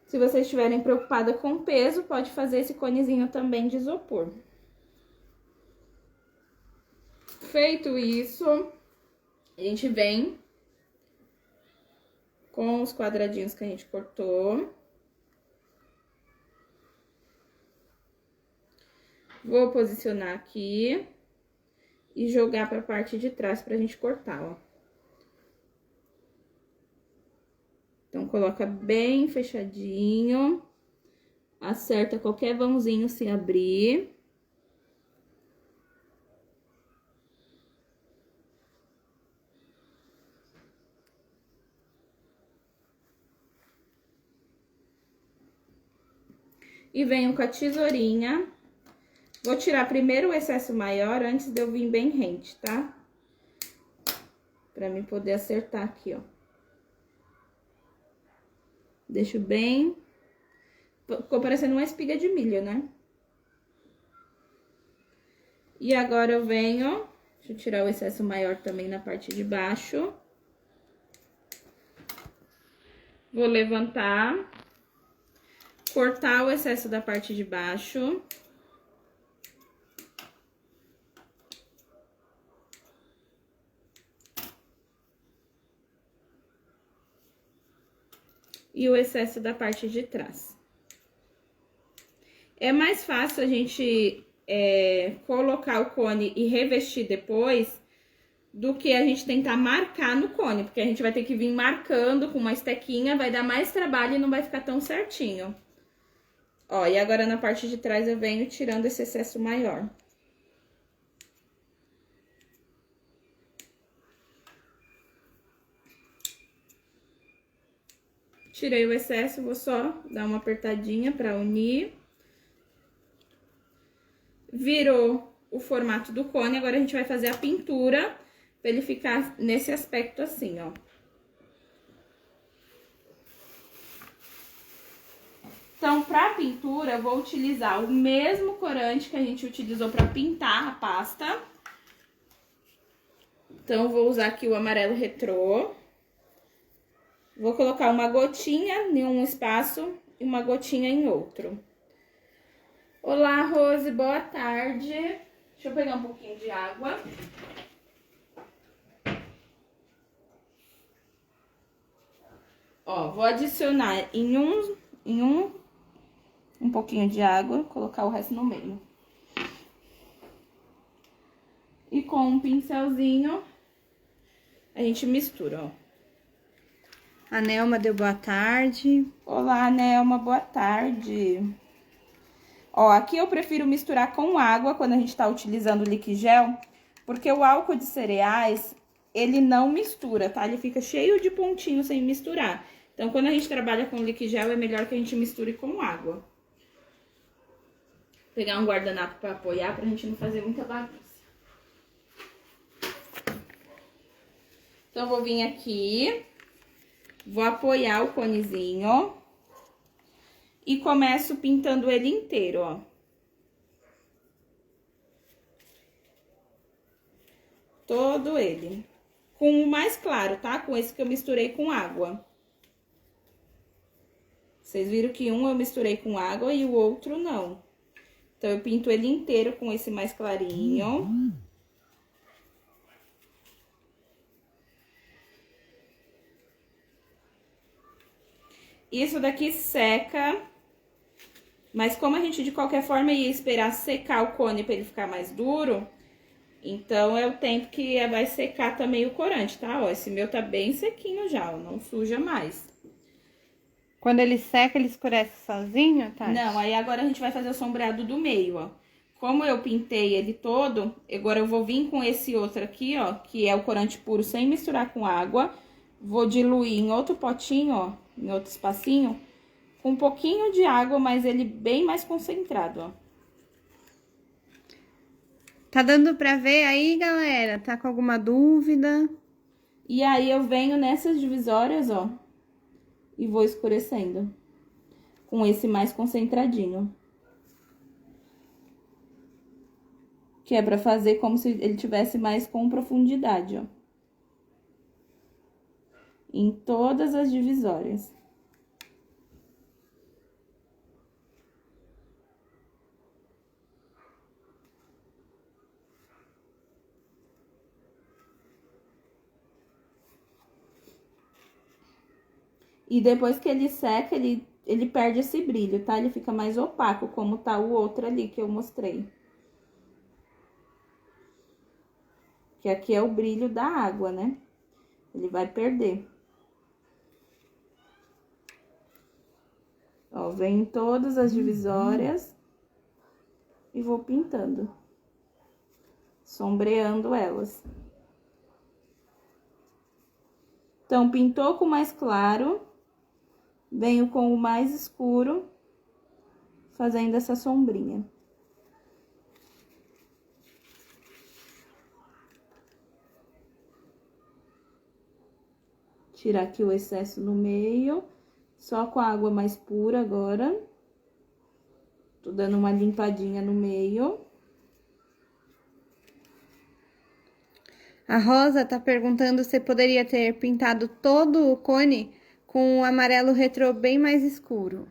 Se vocês estiverem preocupada com o peso, pode fazer esse conezinho também de isopor. Feito isso, a gente vem com os quadradinhos que a gente cortou. Vou posicionar aqui e jogar para a parte de trás pra gente cortar, ó. Então, coloca bem fechadinho, acerta qualquer vãozinho se abrir. E venho com a tesourinha. Vou tirar primeiro o excesso maior antes de eu vir bem rente, tá? Pra mim poder acertar aqui, ó. Deixo bem... Ficou parecendo uma espiga de milho, né? E agora eu venho... Deixa eu tirar o excesso maior também na parte de baixo. Vou levantar. Cortar o excesso da parte de baixo. E o excesso da parte de trás. É mais fácil a gente colocar o cone e revestir depois do que a gente tentar marcar no cone, porque a gente vai ter que vir marcando com uma estequinha, vai dar mais trabalho e não vai ficar tão certinho. Ó, e agora na parte de trás eu venho tirando esse excesso maior. Tirei o excesso, vou só dar uma apertadinha pra unir. Virou o formato do cone, agora a gente vai fazer a pintura pra ele ficar nesse aspecto assim, ó. Então, pra pintura, eu vou utilizar o mesmo corante que a gente utilizou pra pintar a pasta. Então, eu vou usar aqui o amarelo retrô. Vou colocar uma gotinha em um espaço e uma gotinha em outro. Olá, Rose, boa tarde. Deixa eu pegar um pouquinho de água. Ó, vou adicionar um pouquinho de água, colocar o resto no meio. E com um pincelzinho, a gente mistura, ó. A Nelma deu boa tarde. Olá, Nelma, boa tarde. Ó, aqui eu prefiro misturar com água quando a gente tá utilizando o liquigel, porque o álcool de cereais, ele não mistura, tá? Ele fica cheio de pontinhos sem misturar. Então, quando a gente trabalha com liquigel, é melhor que a gente misture com água. Vou pegar um guardanapo pra apoiar, pra gente não fazer muita bagunça. Então, eu vou vir aqui... Vou apoiar o conezinho e começo pintando ele inteiro, ó. Todo ele. Com o mais claro, tá? Com esse que eu misturei com água. Vocês viram que um eu misturei com água e o outro não. Então, eu pinto ele inteiro com esse mais clarinho. Isso daqui seca, mas como a gente de qualquer forma ia esperar secar o cone para ele ficar mais duro, então é o tempo que vai secar também o corante, tá? Ó, esse meu tá bem sequinho já, ó, não suja mais. Quando ele seca, ele escurece sozinho, tá? Não, aí agora a gente vai fazer o sombreado do meio, ó. Como eu pintei ele todo, agora eu vou vir com esse outro aqui, ó, que é o corante puro sem misturar com água. Vou diluir em outro potinho, ó, em outro espacinho, com um pouquinho de água, mas ele bem mais concentrado, ó. Tá dando pra ver aí, galera? Tá com alguma dúvida? E aí, eu venho nessas divisórias, ó, e vou escurecendo com esse mais concentradinho. Que é pra fazer como se ele tivesse mais com profundidade, ó. Em todas as divisórias. E depois que ele seca, ele perde esse brilho, tá? Ele fica mais opaco, como tá o outro ali que eu mostrei. Que aqui é o brilho da água, né? Ele vai perder. Ó, vem em todas as divisórias e vou pintando. Sombreando elas. Então, pintou com o mais claro, venho com o mais escuro, fazendo essa sombrinha. Tirar aqui o excesso no meio, só com a água mais pura agora. Tô dando uma limpadinha no meio. A Rosa tá perguntando se poderia ter pintado todo o cone com um amarelo retrô bem mais escuro.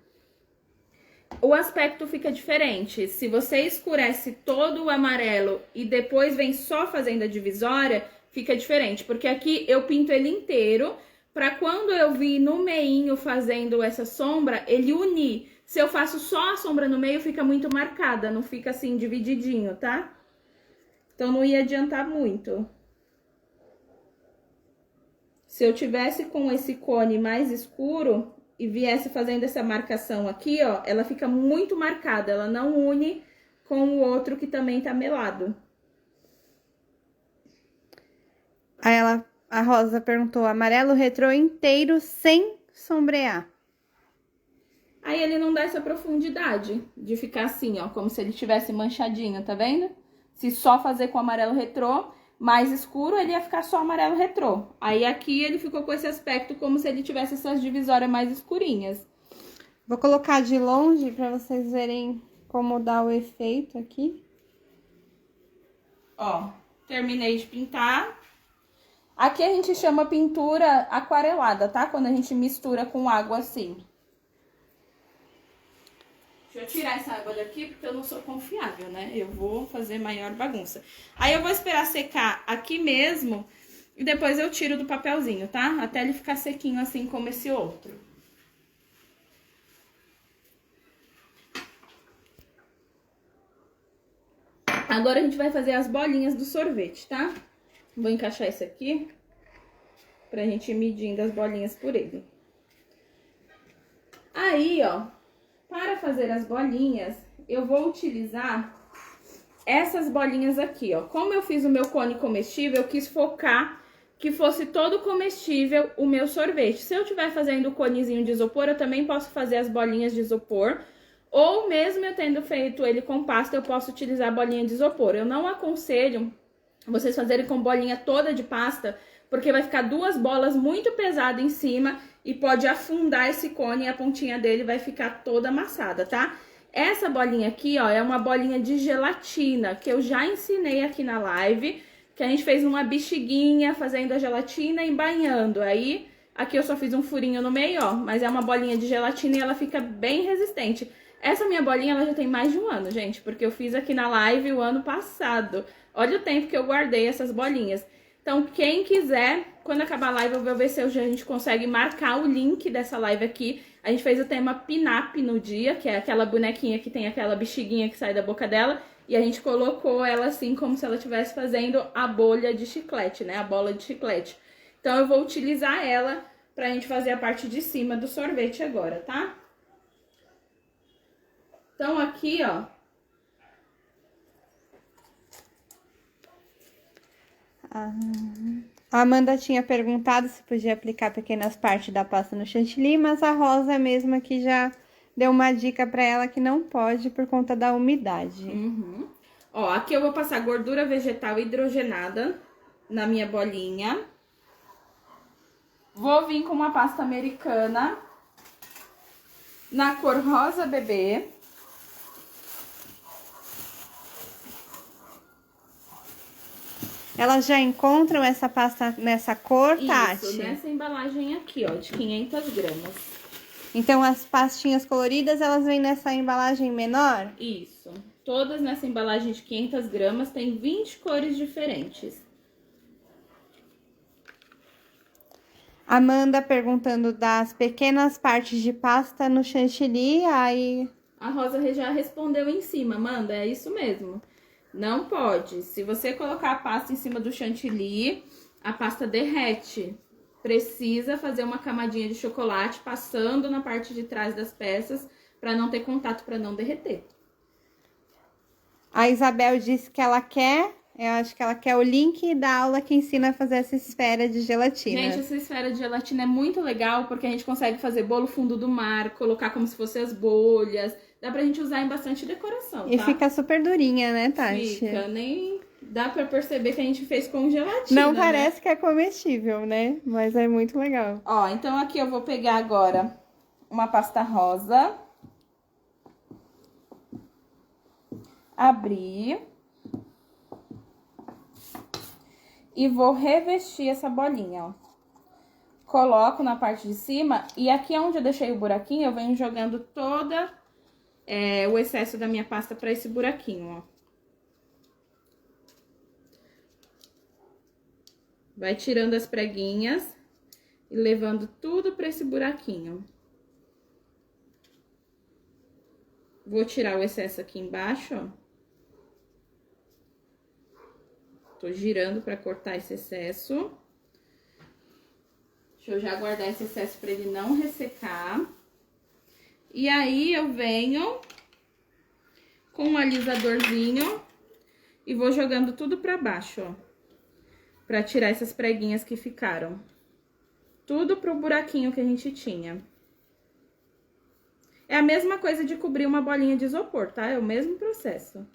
O aspecto fica diferente. Se você escurece todo o amarelo e depois vem só fazendo a divisória, fica diferente. Porque aqui eu pinto ele inteiro, pra quando eu vir no meinho fazendo essa sombra, ele unir. Se eu faço só a sombra no meio, fica muito marcada, não fica assim divididinho, tá? Então não ia adiantar muito. Se eu tivesse com esse cone mais escuro e viesse fazendo essa marcação aqui, ó, ela fica muito marcada, ela não une com o outro que também tá melado. Aí a Rosa perguntou, amarelo retrô inteiro sem sombrear. Aí ele não dá essa profundidade de ficar assim, ó, como se ele tivesse manchadinho, tá vendo? Se só fazer com amarelo retrô mais escuro, ele ia ficar só amarelo retrô. Aí aqui ele ficou com esse aspecto como se ele tivesse essas divisórias mais escurinhas. Vou colocar de longe para vocês verem como dá o efeito aqui. Ó, terminei de pintar. Aqui a gente chama pintura aquarelada, tá? Quando a gente mistura com água assim. Deixa eu tirar essa água daqui, porque eu não sou confiável, né? Eu vou fazer maior bagunça. Aí eu vou esperar secar aqui mesmo e depois eu tiro do papelzinho, tá? Até ele ficar sequinho assim como esse outro. Agora a gente vai fazer as bolinhas do sorvete, tá? Vou encaixar esse aqui pra gente ir medindo as bolinhas por ele. Aí, ó, para fazer as bolinhas, eu vou utilizar essas bolinhas aqui, ó. Como eu fiz o meu cone comestível, eu quis focar que fosse todo comestível o meu sorvete. Se eu estiver fazendo o conezinho de isopor, eu também posso fazer as bolinhas de isopor. Ou mesmo eu tendo feito ele com pasta, eu posso utilizar a bolinha de isopor. Eu não aconselho vocês fazerem com bolinha toda de pasta, porque vai ficar duas bolas muito pesadas em cima e pode afundar esse cone e a pontinha dele vai ficar toda amassada, tá? Essa bolinha aqui, ó, é uma bolinha de gelatina, que eu já ensinei aqui na live, que a gente fez uma bexiguinha fazendo a gelatina e banhando. Aí, aqui eu só fiz um furinho no meio, ó, mas é uma bolinha de gelatina e ela fica bem resistente. Essa minha bolinha, ela já tem mais de um ano, gente, porque eu fiz aqui na live o ano passado. Olha o tempo que eu guardei essas bolinhas. Então, quem quiser, quando acabar a live, eu vou ver se a gente consegue marcar o link dessa live aqui. A gente fez o tema Pin-Up no dia, que é aquela bonequinha que tem aquela bexiguinha que sai da boca dela. E a gente colocou ela assim, como se ela estivesse fazendo a bolha de chiclete, né? A bola de chiclete. Então, eu vou utilizar ela pra gente fazer a parte de cima do sorvete agora, tá? Então, aqui, ó. A Amanda tinha perguntado se podia aplicar pequenas partes da pasta no chantilly, mas a Rosa mesma que já deu uma dica para ela que não pode por conta da umidade. Uhum. Ó, aqui eu vou passar gordura vegetal hidrogenada na minha bolinha. Vou vir com uma pasta americana na cor rosa bebê. Elas já encontram essa pasta nessa cor, Tati? Isso, nessa embalagem aqui, ó, de 500 gramas. Então, as pastinhas coloridas, elas vêm nessa embalagem menor? Isso. Todas nessa embalagem de 500 gramas, tem 20 cores diferentes. Amanda perguntando das pequenas partes de pasta no chantilly, aí... A Rosa já respondeu em cima, Amanda, é isso mesmo. Não pode. Se você colocar a pasta em cima do chantilly, a pasta derrete. Precisa fazer uma camadinha de chocolate passando na parte de trás das peças para não ter contato, para não derreter. A Isabel disse que ela quer, eu acho que ela quer o link da aula que ensina a fazer essa esfera de gelatina. Gente, essa esfera de gelatina é muito legal porque a gente consegue fazer bolo fundo do mar, colocar como se fossem as bolhas. Dá pra gente usar em bastante decoração, tá? E fica super durinha, né, Tati? Fica, nem dá pra perceber que a gente fez com gelatina, Não parece que é comestível, né? Mas é muito legal. Ó, então aqui eu vou pegar agora uma pasta rosa. Abrir. E vou revestir essa bolinha, ó. Coloco na parte de cima e aqui onde eu deixei o buraquinho, eu venho jogando toda o excesso da minha pasta pra esse buraquinho, ó. Vai tirando as preguinhas e levando tudo pra esse buraquinho. Vou tirar o excesso aqui embaixo, ó. Tô girando pra cortar esse excesso. Deixa eu já guardar esse excesso pra ele não ressecar. E aí, eu venho com um alisadorzinho e vou jogando tudo pra baixo, ó. Pra tirar essas preguinhas que ficaram. Tudo pro buraquinho que a gente tinha. É a mesma coisa de cobrir uma bolinha de isopor, tá? É o mesmo processo.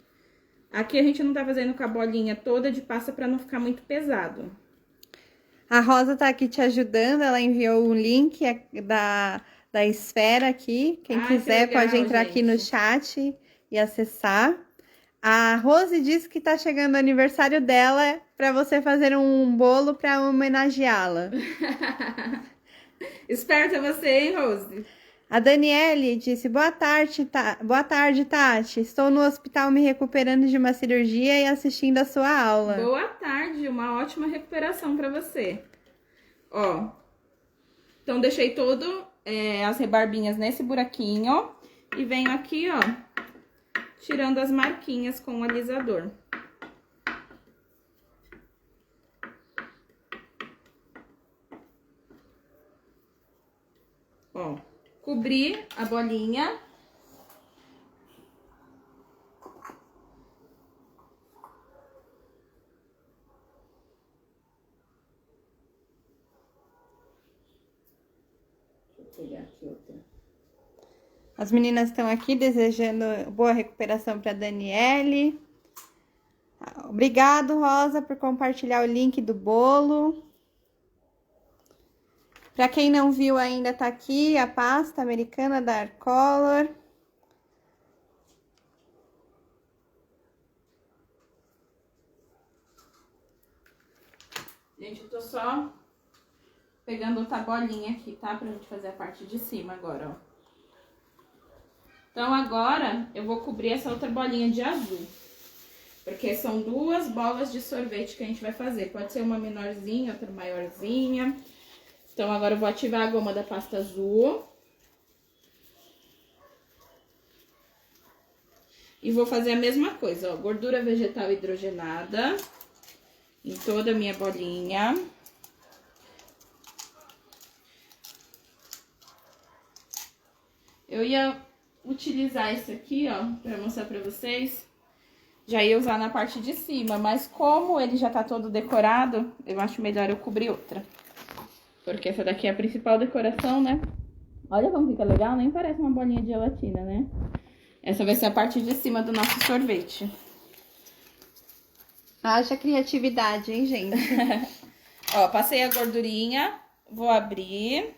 Aqui a gente não tá fazendo com a bolinha toda de pasta pra não ficar muito pesado. A Rosa tá aqui te ajudando, ela enviou um link da esfera aqui. Quem quiser legal, pode entrar gente. aqui no chat e acessar. A Rose disse que tá chegando o aniversário dela pra você fazer um bolo pra homenageá-la. Esperta você, hein, Rose? A Daniele disse, boa tarde, Tati. Estou no hospital me recuperando de uma cirurgia e assistindo a sua aula. Boa tarde, uma ótima recuperação pra você. Ó, então deixei as rebarbinhas nesse buraquinho e venho aqui, ó, tirando as marquinhas com o alisador. Ó, cobri a bolinha. Deixa eu pegar aqui outra. As meninas estão aqui desejando boa recuperação para Daniele. Obrigado, Rosa, por compartilhar o link do bolo. Para quem não viu ainda, tá aqui a pasta americana da Arcolor. Gente, eu tô só pegando outra bolinha aqui, tá? Pra gente fazer a parte de cima agora, ó. Então, agora, eu vou cobrir essa outra bolinha de azul. Porque são duas bolas de sorvete que a gente vai fazer. Pode ser uma menorzinha, outra maiorzinha. Então, agora eu vou ativar a goma da pasta azul. E vou fazer a mesma coisa, ó. Gordura vegetal hidrogenada em toda a minha bolinha. Eu ia utilizar esse aqui, ó, pra mostrar pra vocês. Já ia usar na parte de cima, mas como ele já tá todo decorado, eu acho melhor eu cobrir outra. Porque essa daqui é a principal decoração, né? Olha como fica legal, nem parece uma bolinha de gelatina, né? Essa vai ser a parte de cima do nosso sorvete. Haja criatividade, hein, gente? Ó, passei a gordurinha, vou abrir.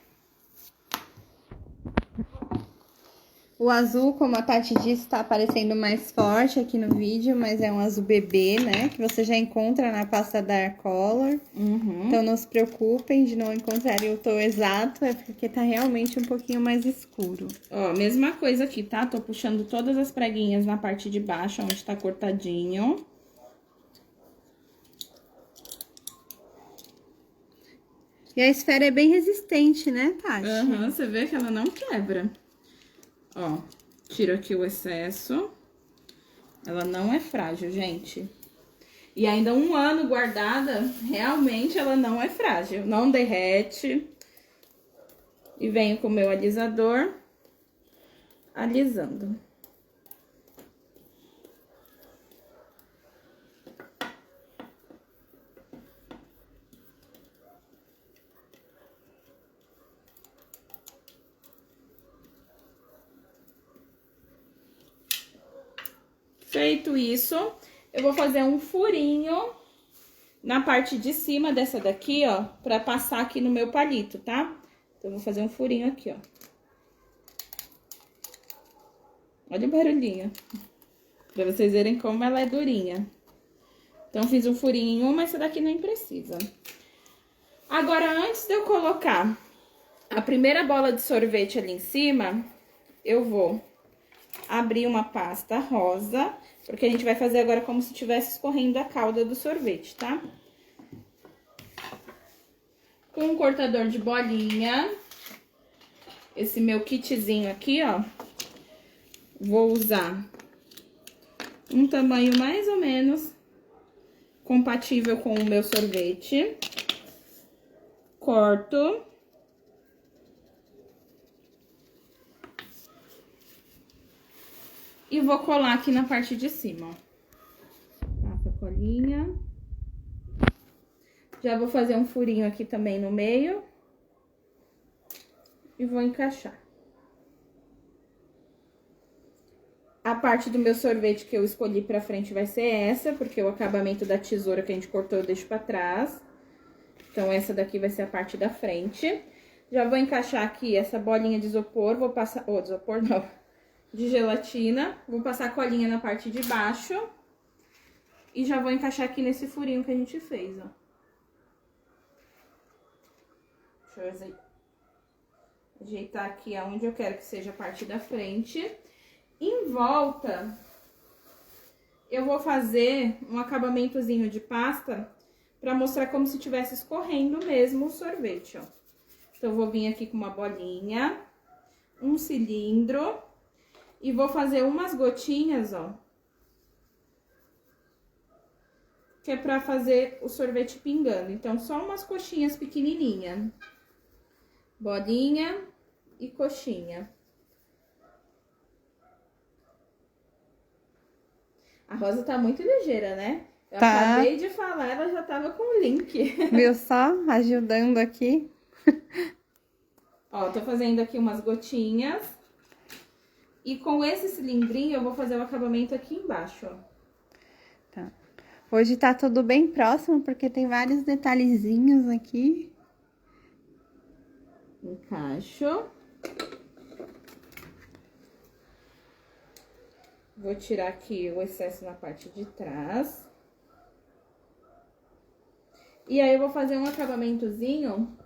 O azul, como a Tati disse, tá aparecendo mais forte aqui no vídeo, mas é um azul bebê, né? Que você já encontra na pasta Dark Color. Então não se preocupem de não encontrarem o tom exato, é porque tá realmente um pouquinho mais escuro. Ó, mesma coisa aqui, tá? Tô puxando todas as preguinhas na parte de baixo, onde tá cortadinho. E a esfera é bem resistente, né, Tati? Você vê que ela não quebra. Ó, tiro aqui o excesso. Ela não é frágil, gente. E ainda 1 ano guardada, realmente ela não é frágil. Não derrete. E venho com o meu alisador, alisando. Feito isso, eu vou fazer um furinho na parte de cima dessa daqui, ó, pra passar aqui no meu palito, tá? Então, eu vou fazer um furinho aqui, ó. Olha o barulhinho. Pra vocês verem como ela é durinha. Então, fiz um furinho em uma, essa daqui nem precisa. Agora, antes de eu colocar a primeira bola de sorvete ali em cima, eu vou abrir uma pasta rosa, porque a gente vai fazer agora como se estivesse escorrendo a calda do sorvete, tá? Com um cortador de bolinha, esse meu kitzinho aqui, ó, vou usar um tamanho mais ou menos compatível com o meu sorvete. Corto. E vou colar aqui na parte de cima, ó. Passa a colinha. Já vou fazer um furinho aqui também no meio. E vou encaixar. A parte do meu sorvete que eu escolhi pra frente vai ser essa, porque o acabamento da tesoura que a gente cortou eu deixo pra trás. Então, essa daqui vai ser a parte da frente. Já vou encaixar aqui essa bolinha de isopor, vou passar... de isopor não, de gelatina. Vou passar a colinha na parte de baixo. E já vou encaixar aqui nesse furinho que a gente fez, ó. Deixa eu ajeitar aqui aonde eu quero que seja a parte da frente. Em volta, eu vou fazer um acabamentozinho de pasta pra mostrar como se estivesse escorrendo mesmo o sorvete, ó. Então, eu vou vir aqui com uma bolinha, um cilindro e vou fazer umas gotinhas, ó. Que é pra fazer o sorvete pingando. Então, só umas coxinhas pequenininhas. Bolinha e coxinha. A Rosa tá muito ligeira, né? Eu acabei de falar, ela já tava com o link. Viu só? Ajudando aqui. Ó, tô fazendo aqui umas gotinhas. E com esse cilindrinho eu vou fazer o acabamento aqui embaixo, ó. Tá. Hoje tá tudo bem próximo, porque tem vários detalhezinhos aqui. Encaixo. Vou tirar aqui o excesso na parte de trás. E aí, eu vou fazer um acabamentozinho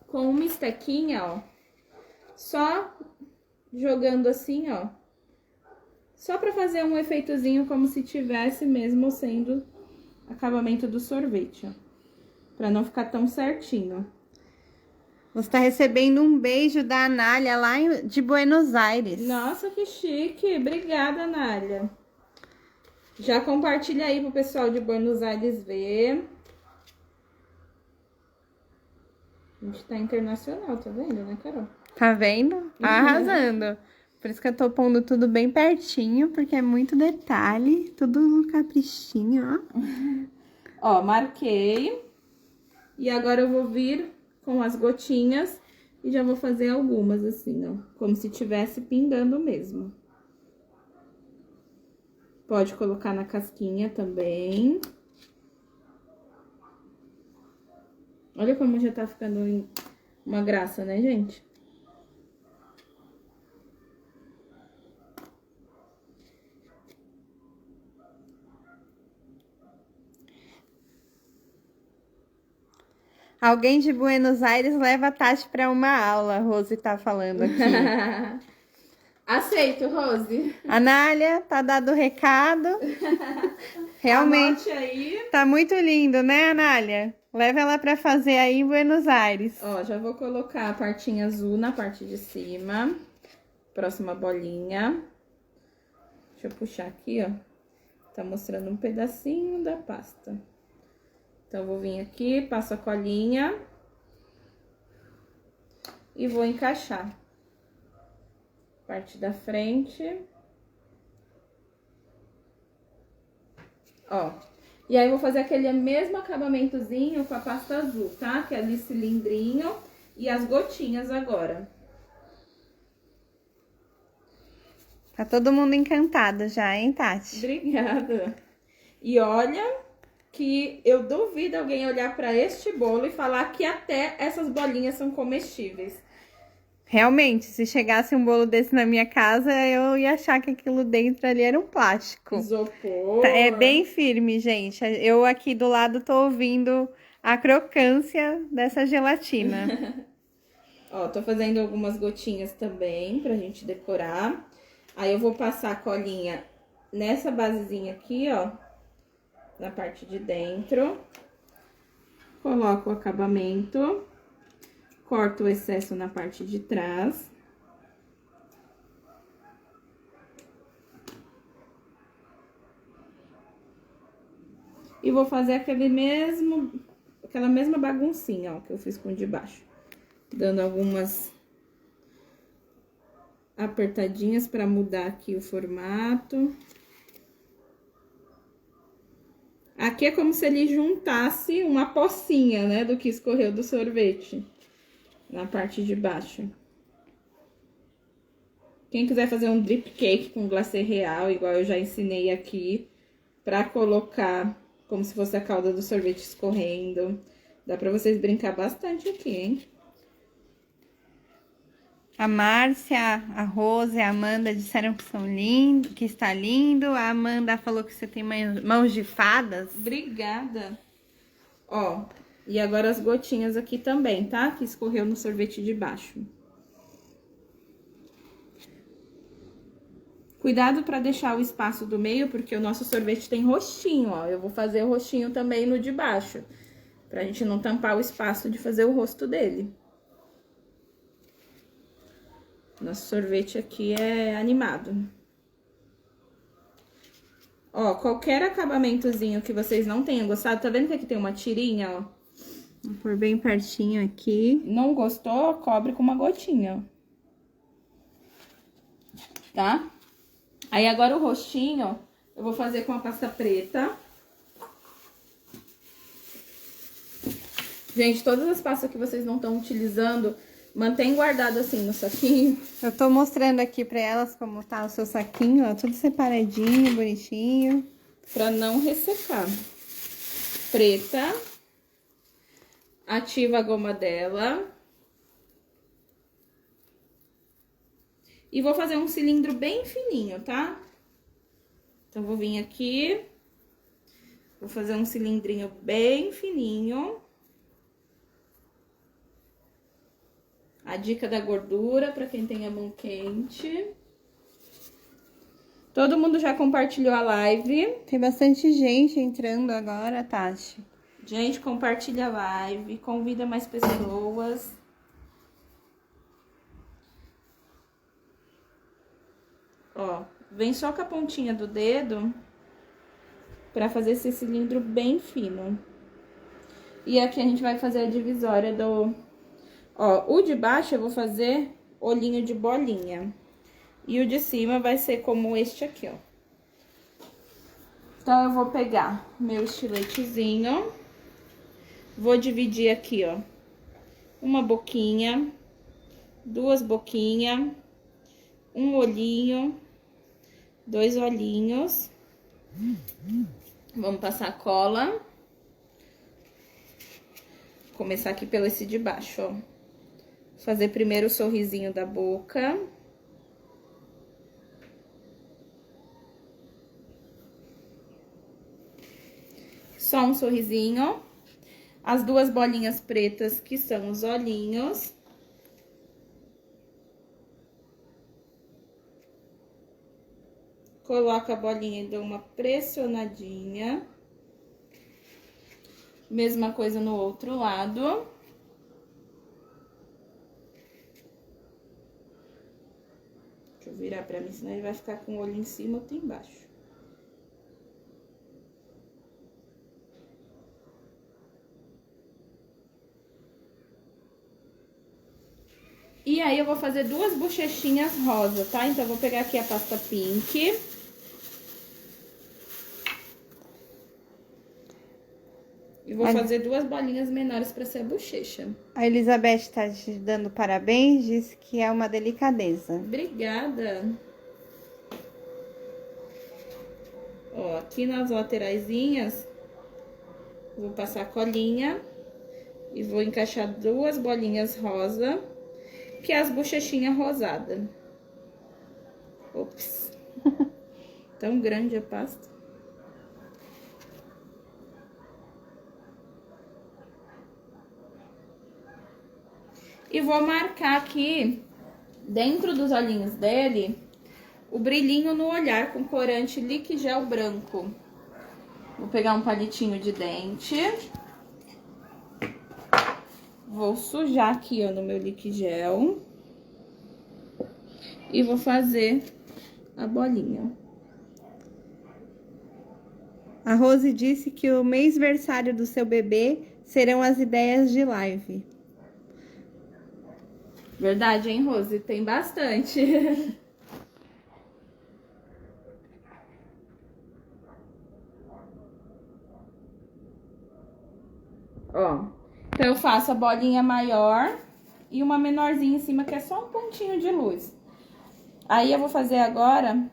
com uma estequinha, ó. Só jogando assim, ó. Só pra fazer um efeitozinho como se tivesse mesmo sendo acabamento do sorvete, ó. Pra não ficar tão certinho. Você tá recebendo um beijo da Anália lá de Buenos Aires. Nossa, que chique! Obrigada, Anália. Já compartilha aí pro pessoal de Buenos Aires ver. A gente tá internacional, tá vendo, né, Carol? Tá vendo? Arrasando. Por isso que eu tô pondo tudo bem pertinho, porque é muito detalhe, tudo no caprichinho, ó. Ó, marquei. E agora eu vou vir com as gotinhas e já vou fazer algumas assim, ó. Como se tivesse pingando mesmo. Pode colocar na casquinha também. Olha como já tá ficando uma graça, né, gente? Alguém de Buenos Aires leva a Tati para uma aula, a Rose tá falando aqui. Aceito, Rose. Anália, tá dado o recado. Realmente, Anote aí. tá muito lindo, né, Anália? Leva ela para fazer aí em Buenos Aires. Ó, já vou colocar a partinha azul na parte de cima. Próxima bolinha. Deixa eu puxar aqui, ó. Tá mostrando um pedacinho da pasta. Então, eu vou vir aqui, passo a colinha. E vou encaixar. Parte da frente. Ó. E aí, eu vou fazer aquele mesmo acabamentozinho com a pasta azul, tá? Que é ali cilindrinho e as gotinhas agora. Tá todo mundo encantado já, hein, Tati? Obrigada. E olha que eu duvido alguém olhar para este bolo e falar que até essas bolinhas são comestíveis. Realmente, se chegasse um bolo desse na minha casa, eu ia achar que aquilo dentro ali era um plástico. Isopor. É bem firme, gente. Eu aqui do lado tô ouvindo a crocância dessa gelatina. Ó, tô fazendo algumas gotinhas também pra gente decorar. Aí eu vou passar a colinha nessa basezinha aqui, ó. Na parte de dentro. Coloco o acabamento. Corto o excesso na parte de trás. E vou fazer aquela mesma baguncinha, ó, que eu fiz com o de baixo. Dando algumas apertadinhas para mudar aqui o formato. Aqui é como se ele juntasse uma pocinha, né, do que escorreu do sorvete. Na parte de baixo. Quem quiser fazer um drip cake com glacê real, igual eu já ensinei aqui, pra colocar como se fosse a calda do sorvete escorrendo. Dá pra vocês brincar bastante aqui, hein? A Márcia, a Rose e a Amanda disseram que são lindo, que está lindo. A Amanda falou que você tem mãos de fadas. Obrigada. Ó, e agora as gotinhas aqui também, tá? Que escorreu no sorvete de baixo. Cuidado pra deixar o espaço do meio, porque o nosso sorvete tem rostinho, ó. Eu vou fazer o rostinho também no de baixo, pra gente não tampar o espaço de fazer o rosto dele. Nosso sorvete aqui é animado. Ó, qualquer acabamentozinho que vocês não tenham gostado, tá vendo que aqui tem uma tirinha, ó? Vou pôr bem pertinho aqui. Não gostou? Cobre com uma gotinha, ó. Tá? Aí agora o rostinho, eu vou fazer com a pasta preta. Gente, todas as pastas que vocês não estão utilizando, mantém guardado assim no saquinho. Eu tô mostrando aqui pra elas como tá o seu saquinho, ó, tudo separadinho, bonitinho. Pra não ressecar. Preta. Ativa a goma dela. E vou fazer um cilindro bem fininho, tá? Então, vou vir aqui. Vou fazer um cilindrinho bem fininho. A dica da gordura, pra quem tem a mão quente. Todo mundo já compartilhou a live. Tem bastante gente entrando agora, Tati. Gente, compartilha a live, convida mais pessoas. Ó, vem só com a pontinha do dedo pra fazer esse cilindro bem fino. E aqui a gente vai fazer a divisória do... Ó, o de baixo eu vou fazer olhinho de bolinha. E o de cima vai ser como este aqui, ó. Então, eu vou pegar meu estiletezinho. Vou dividir aqui, ó. Uma boquinha, duas boquinhas, um olhinho, dois olhinhos. Vamos passar a cola. Vou começar aqui pelo esse de baixo, ó. Fazer primeiro o sorrisinho da boca. Só um sorrisinho. as duas bolinhas pretas, que são os olhinhos. Coloco a bolinha e dou uma pressionadinha. Mesma coisa no outro lado. Deixa eu virar pra mim, senão ele vai ficar com o olho em cima ou embaixo. E aí, eu vou fazer duas bochechinhas rosa, tá? Então, eu vou pegar aqui a pasta pink. E vou fazer duas bolinhas menores pra ser a bochecha. A Elizabeth tá te dando parabéns, disse que é uma delicadeza. Obrigada. Ó, aqui nas lateraisinhas, vou passar colinha e vou encaixar duas bolinhas rosa, que é as bochechinhas rosadas. Ops. Tão grande a pasta. E vou marcar aqui, dentro dos olhinhos dele, o brilhinho no olhar com corante Liquigel branco. Vou pegar um palitinho de dente. Vou sujar aqui, ó, no meu Liquigel. E vou fazer a bolinha. A Rose disse que o mêsversário do seu bebê serão as ideias de live. Verdade, hein, Rose? Tem bastante. Ó, então eu faço a bolinha maior e uma menorzinha em cima, que é só um pontinho de luz. Aí eu vou fazer agora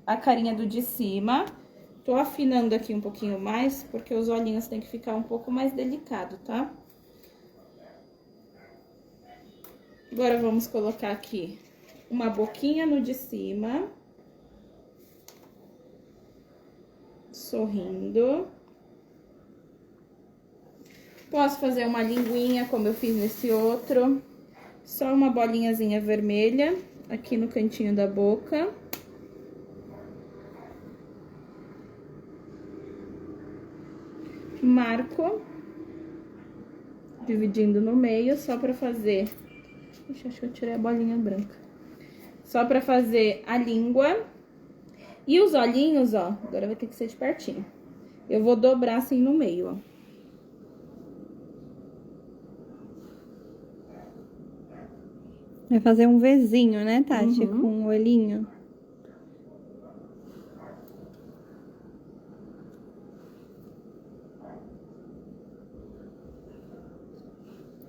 a carinha do de cima. Tô afinando aqui um pouquinho mais, porque os olhinhos tem que ficar um pouco mais delicado, tá? Agora, vamos colocar aqui uma boquinha no de cima. Sorrindo. Posso fazer uma linguinha, como eu fiz nesse outro. Só uma bolinhazinha vermelha aqui no cantinho da boca. Marco. Dividindo no meio, só pra fazer... Ixi, acho que eu tirei a bolinha branca. Só pra fazer a língua. E os olhinhos, ó, agora vai ter que ser de pertinho. Eu vou dobrar assim no meio, ó. Vai fazer um Vzinho, né, Tati? Uhum. Com um olhinho.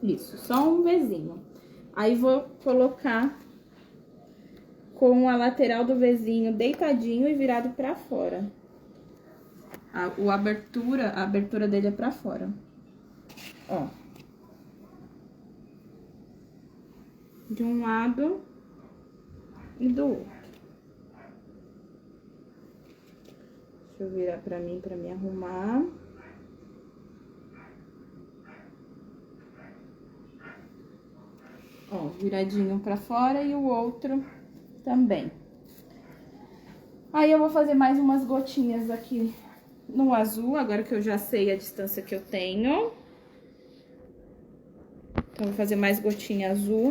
Isso, só um Vzinho. Aí, vou colocar com a lateral do Vzinho deitadinho e virado pra fora. A abertura dele é pra fora. Ó. De um lado e do outro. Deixa eu virar pra mim, pra me arrumar. Ó, viradinho pra fora e o outro também. Aí, eu vou fazer mais umas gotinhas aqui no azul, agora que eu já sei a distância que eu tenho. Então, vou fazer mais gotinha azul.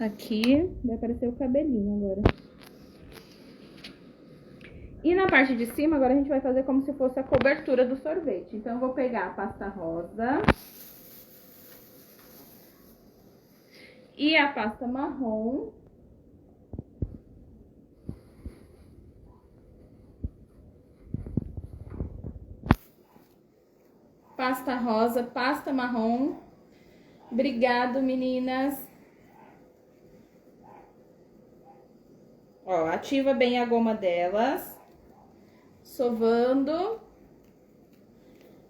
Aqui, vai aparecer o cabelinho agora. E na parte de cima, agora a gente vai fazer como se fosse a cobertura do sorvete. Então, eu vou pegar a pasta rosa e a pasta marrom. Pasta rosa, pasta marrom. Obrigado, meninas. Ó, ativa bem a goma delas. Sovando.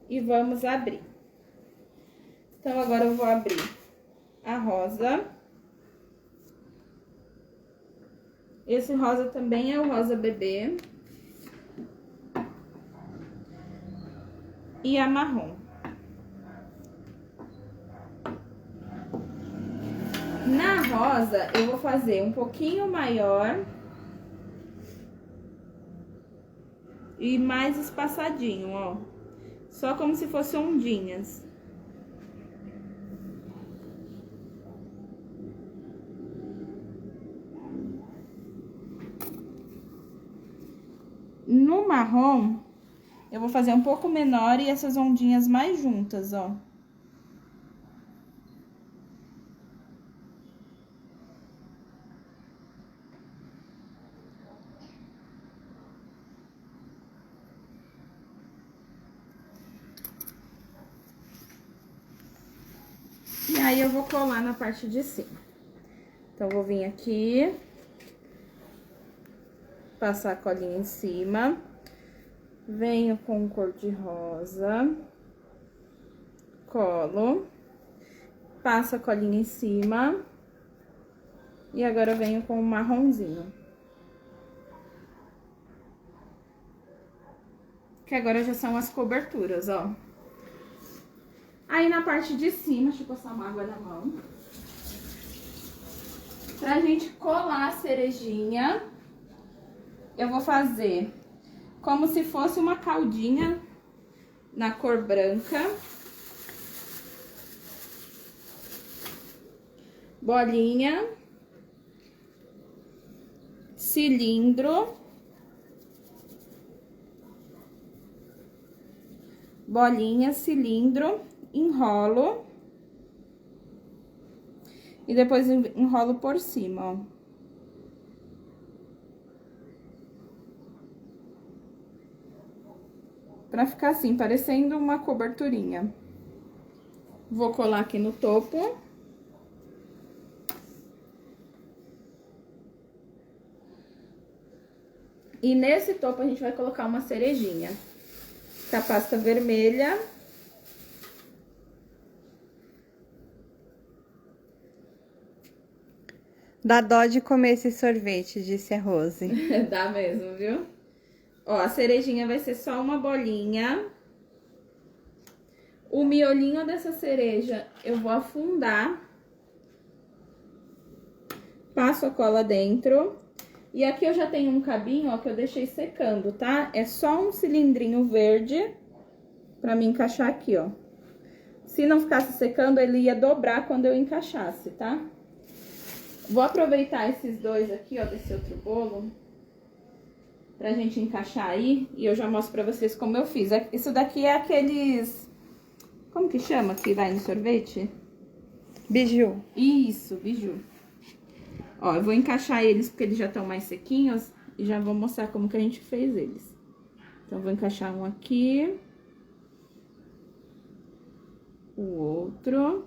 E vamos abrir. Então, agora eu vou abrir a rosa. Esse rosa também é o rosa bebê. E a marrom. rosa, eu vou fazer um pouquinho maior e mais espaçadinho, ó. Só como se fossem ondinhas. No marrom, eu vou fazer um pouco menor e essas ondinhas mais juntas, ó. E aí, eu vou colar na parte de cima. Então, eu vou vir aqui, passar a colinha em cima, venho com cor de rosa, colo, passo a colinha em cima, e agora eu venho com o marronzinho. Que agora já são as coberturas, ó. Aí, na parte de cima, deixa eu passar uma água na mão. Pra gente colar a cerejinha, eu vou fazer como se fosse uma caldinha na cor branca. Bolinha. Cilindro. Bolinha, cilindro, enrolo. E depois enrolo por cima, ó. Pra ficar assim, parecendo uma coberturinha. Vou colar aqui no topo. E nesse topo a gente vai colocar uma cerejinha. Com a pasta vermelha. Dá dó de comer esse sorvete, disse a Rose. Dá mesmo, viu? Ó, a cerejinha vai ser só uma bolinha. O miolinho dessa cereja eu vou afundar. Passo a cola dentro. E aqui eu já tenho um cabinho, ó, que eu deixei secando, tá? É só um cilindrinho verde pra me encaixar aqui, ó. Se não ficasse secando, ele ia dobrar quando eu encaixasse, tá? Vou aproveitar esses dois aqui, ó, desse outro bolo, pra gente encaixar aí, e eu já mostro pra vocês como eu fiz. Isso daqui é aqueles... Como que chama que vai no sorvete? Biju. Isso, biju. Ó, eu vou encaixar eles porque eles já estão mais sequinhos e já vou mostrar como que a gente fez eles. Então, eu vou encaixar um aqui. O outro.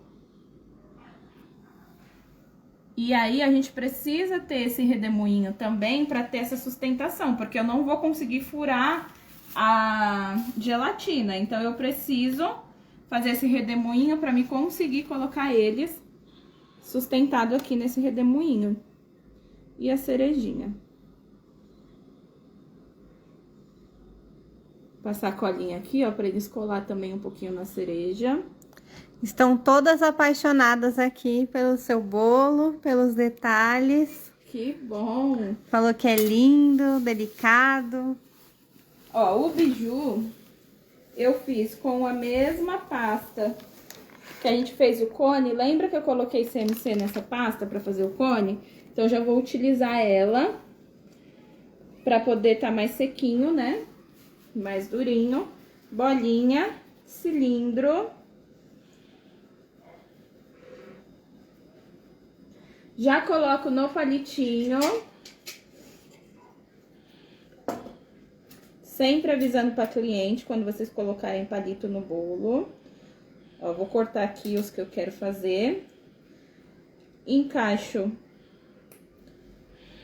E aí, a gente precisa ter esse redemoinho também pra ter essa sustentação, porque eu não vou conseguir furar a gelatina. Então, eu preciso fazer esse redemoinho pra me conseguir colocar eles sustentado aqui nesse redemoinho. E a cerejinha. Passar a colinha aqui, ó, pra eles colar também um pouquinho na cereja. Estão todas apaixonadas aqui pelo seu bolo, pelos detalhes. Que bom! Falou que é lindo, delicado. Ó, o biju eu fiz com a mesma pasta que a gente fez o cone. Lembra que eu coloquei CMC nessa pasta pra fazer o cone? Então, já vou utilizar ela pra poder tá mais sequinho, né? Mais durinho. Bolinha, cilindro. Já coloco no palitinho. Sempre avisando pra cliente quando vocês colocarem palito no bolo. Ó, vou cortar aqui os que eu quero fazer. Encaixo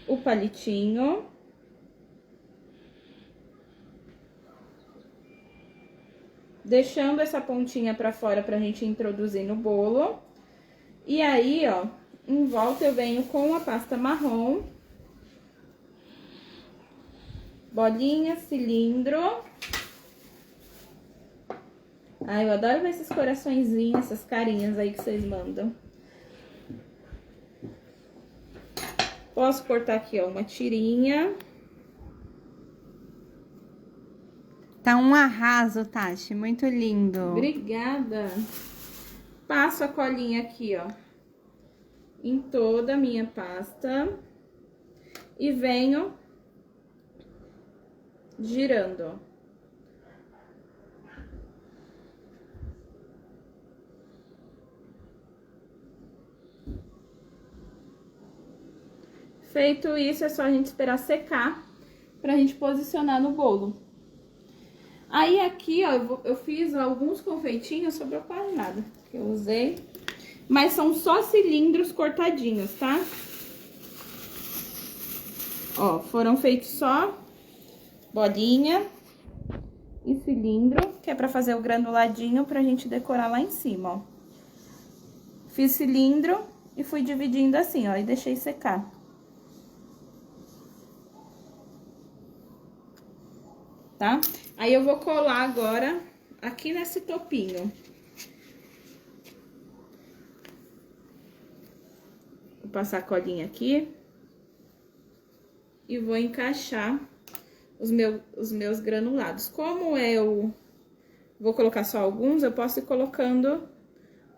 o palitinho. Deixando essa pontinha pra fora pra gente introduzir no bolo. E aí, ó, em volta eu venho com a pasta marrom. Bolinha, cilindro. Ai, eu adoro ver esses coraçõezinhos, essas carinhas aí que vocês mandam. Posso cortar aqui, ó, uma tirinha. Tá um arraso, Tati, muito lindo. Obrigada. Passo a colinha aqui, ó, em toda a minha pasta. E venho girando. Feito isso, é só a gente esperar secar pra gente posicionar no bolo. Aí aqui, ó, eu fiz alguns confeitinhos, sobrou quase nada que eu usei. Mas são só cilindros cortadinhos, tá? Ó, foram feitos só bolinha e cilindro, que é pra fazer o granuladinho pra gente decorar lá em cima, ó. Fiz cilindro e fui dividindo assim, ó, e deixei secar. Tá? Aí eu vou colar agora aqui nesse topinho. Vou passar a colinha aqui. E vou encaixar os meus granulados. Como eu vou colocar só alguns, eu posso ir colocando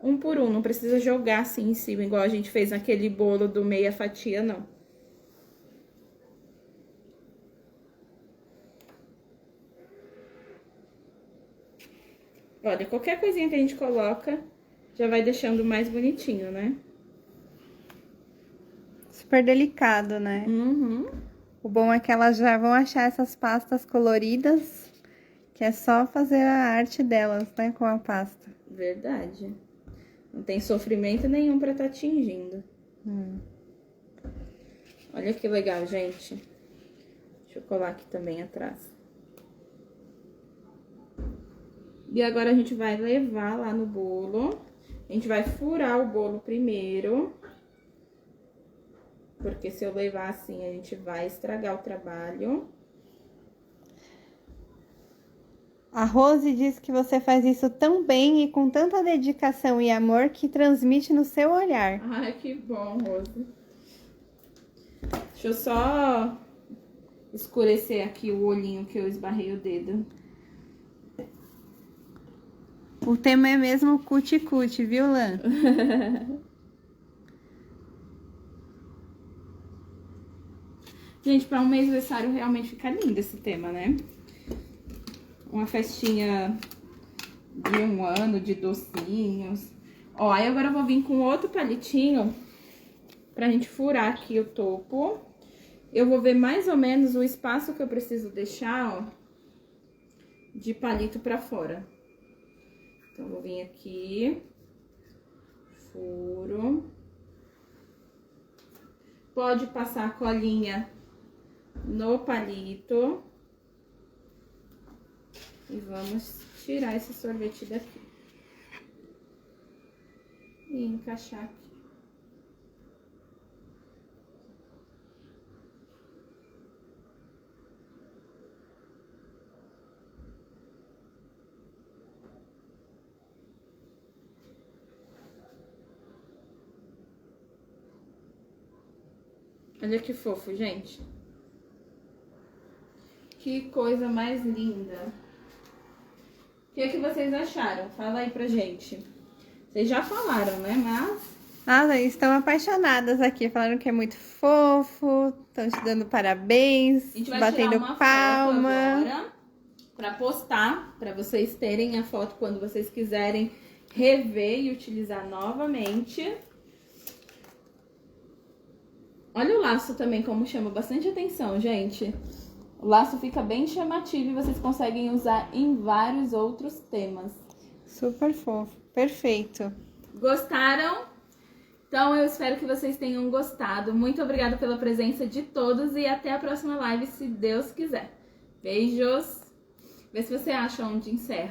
um por um. Não precisa jogar assim em cima, igual a gente fez naquele bolo do meia fatia, não. Olha, qualquer coisinha que a gente coloca, já vai deixando mais bonitinho, né? Super delicado, né? Uhum. O bom é que elas já vão achar essas pastas coloridas, que é só fazer a arte delas, né, com a pasta. Verdade. Não tem sofrimento nenhum pra tá tingindo. Olha que legal, gente. Deixa eu colar aqui também atrás. E agora a gente vai levar lá no bolo. A gente vai furar o bolo primeiro. Porque se eu levar assim, a gente vai estragar o trabalho. A Rose diz que você faz isso tão bem e com tanta dedicação e amor que transmite no seu olhar. Ai, que bom, Rose. Deixa eu só escurecer aqui o olhinho que eu esbarrei o dedo. O tema é mesmo cuti-cuti, viu, Lan? Gente, para um mêsversário realmente fica lindo esse tema, né? Uma festinha de 1 ano, de docinhos. Ó, aí agora eu vou vir com outro palitinho pra gente furar aqui o topo. Eu vou ver mais ou menos o espaço que eu preciso deixar, ó, de palito pra fora. Então, eu vou vir aqui, furo. Pode passar a colinha no palito. E vamos tirar esse sorvete daqui. E encaixar aqui. Olha que fofo, gente. Que coisa mais linda. O que vocês acharam? Fala aí pra gente. Vocês já falaram, né? Mas... estão apaixonadas aqui, falaram que é muito fofo, estão te dando parabéns, a gente vai batendo tirar uma palma. foto agora pra postar, pra vocês terem a foto quando vocês quiserem rever e utilizar novamente. Olha o laço também, como chama bastante atenção, gente. O laço fica bem chamativo e vocês conseguem usar em vários outros temas. Super fofo, perfeito. Gostaram? Então eu espero que vocês tenham gostado. Muito obrigada pela presença de todos e até a próxima live, se Deus quiser. Beijos. Vê se você acha onde encerra.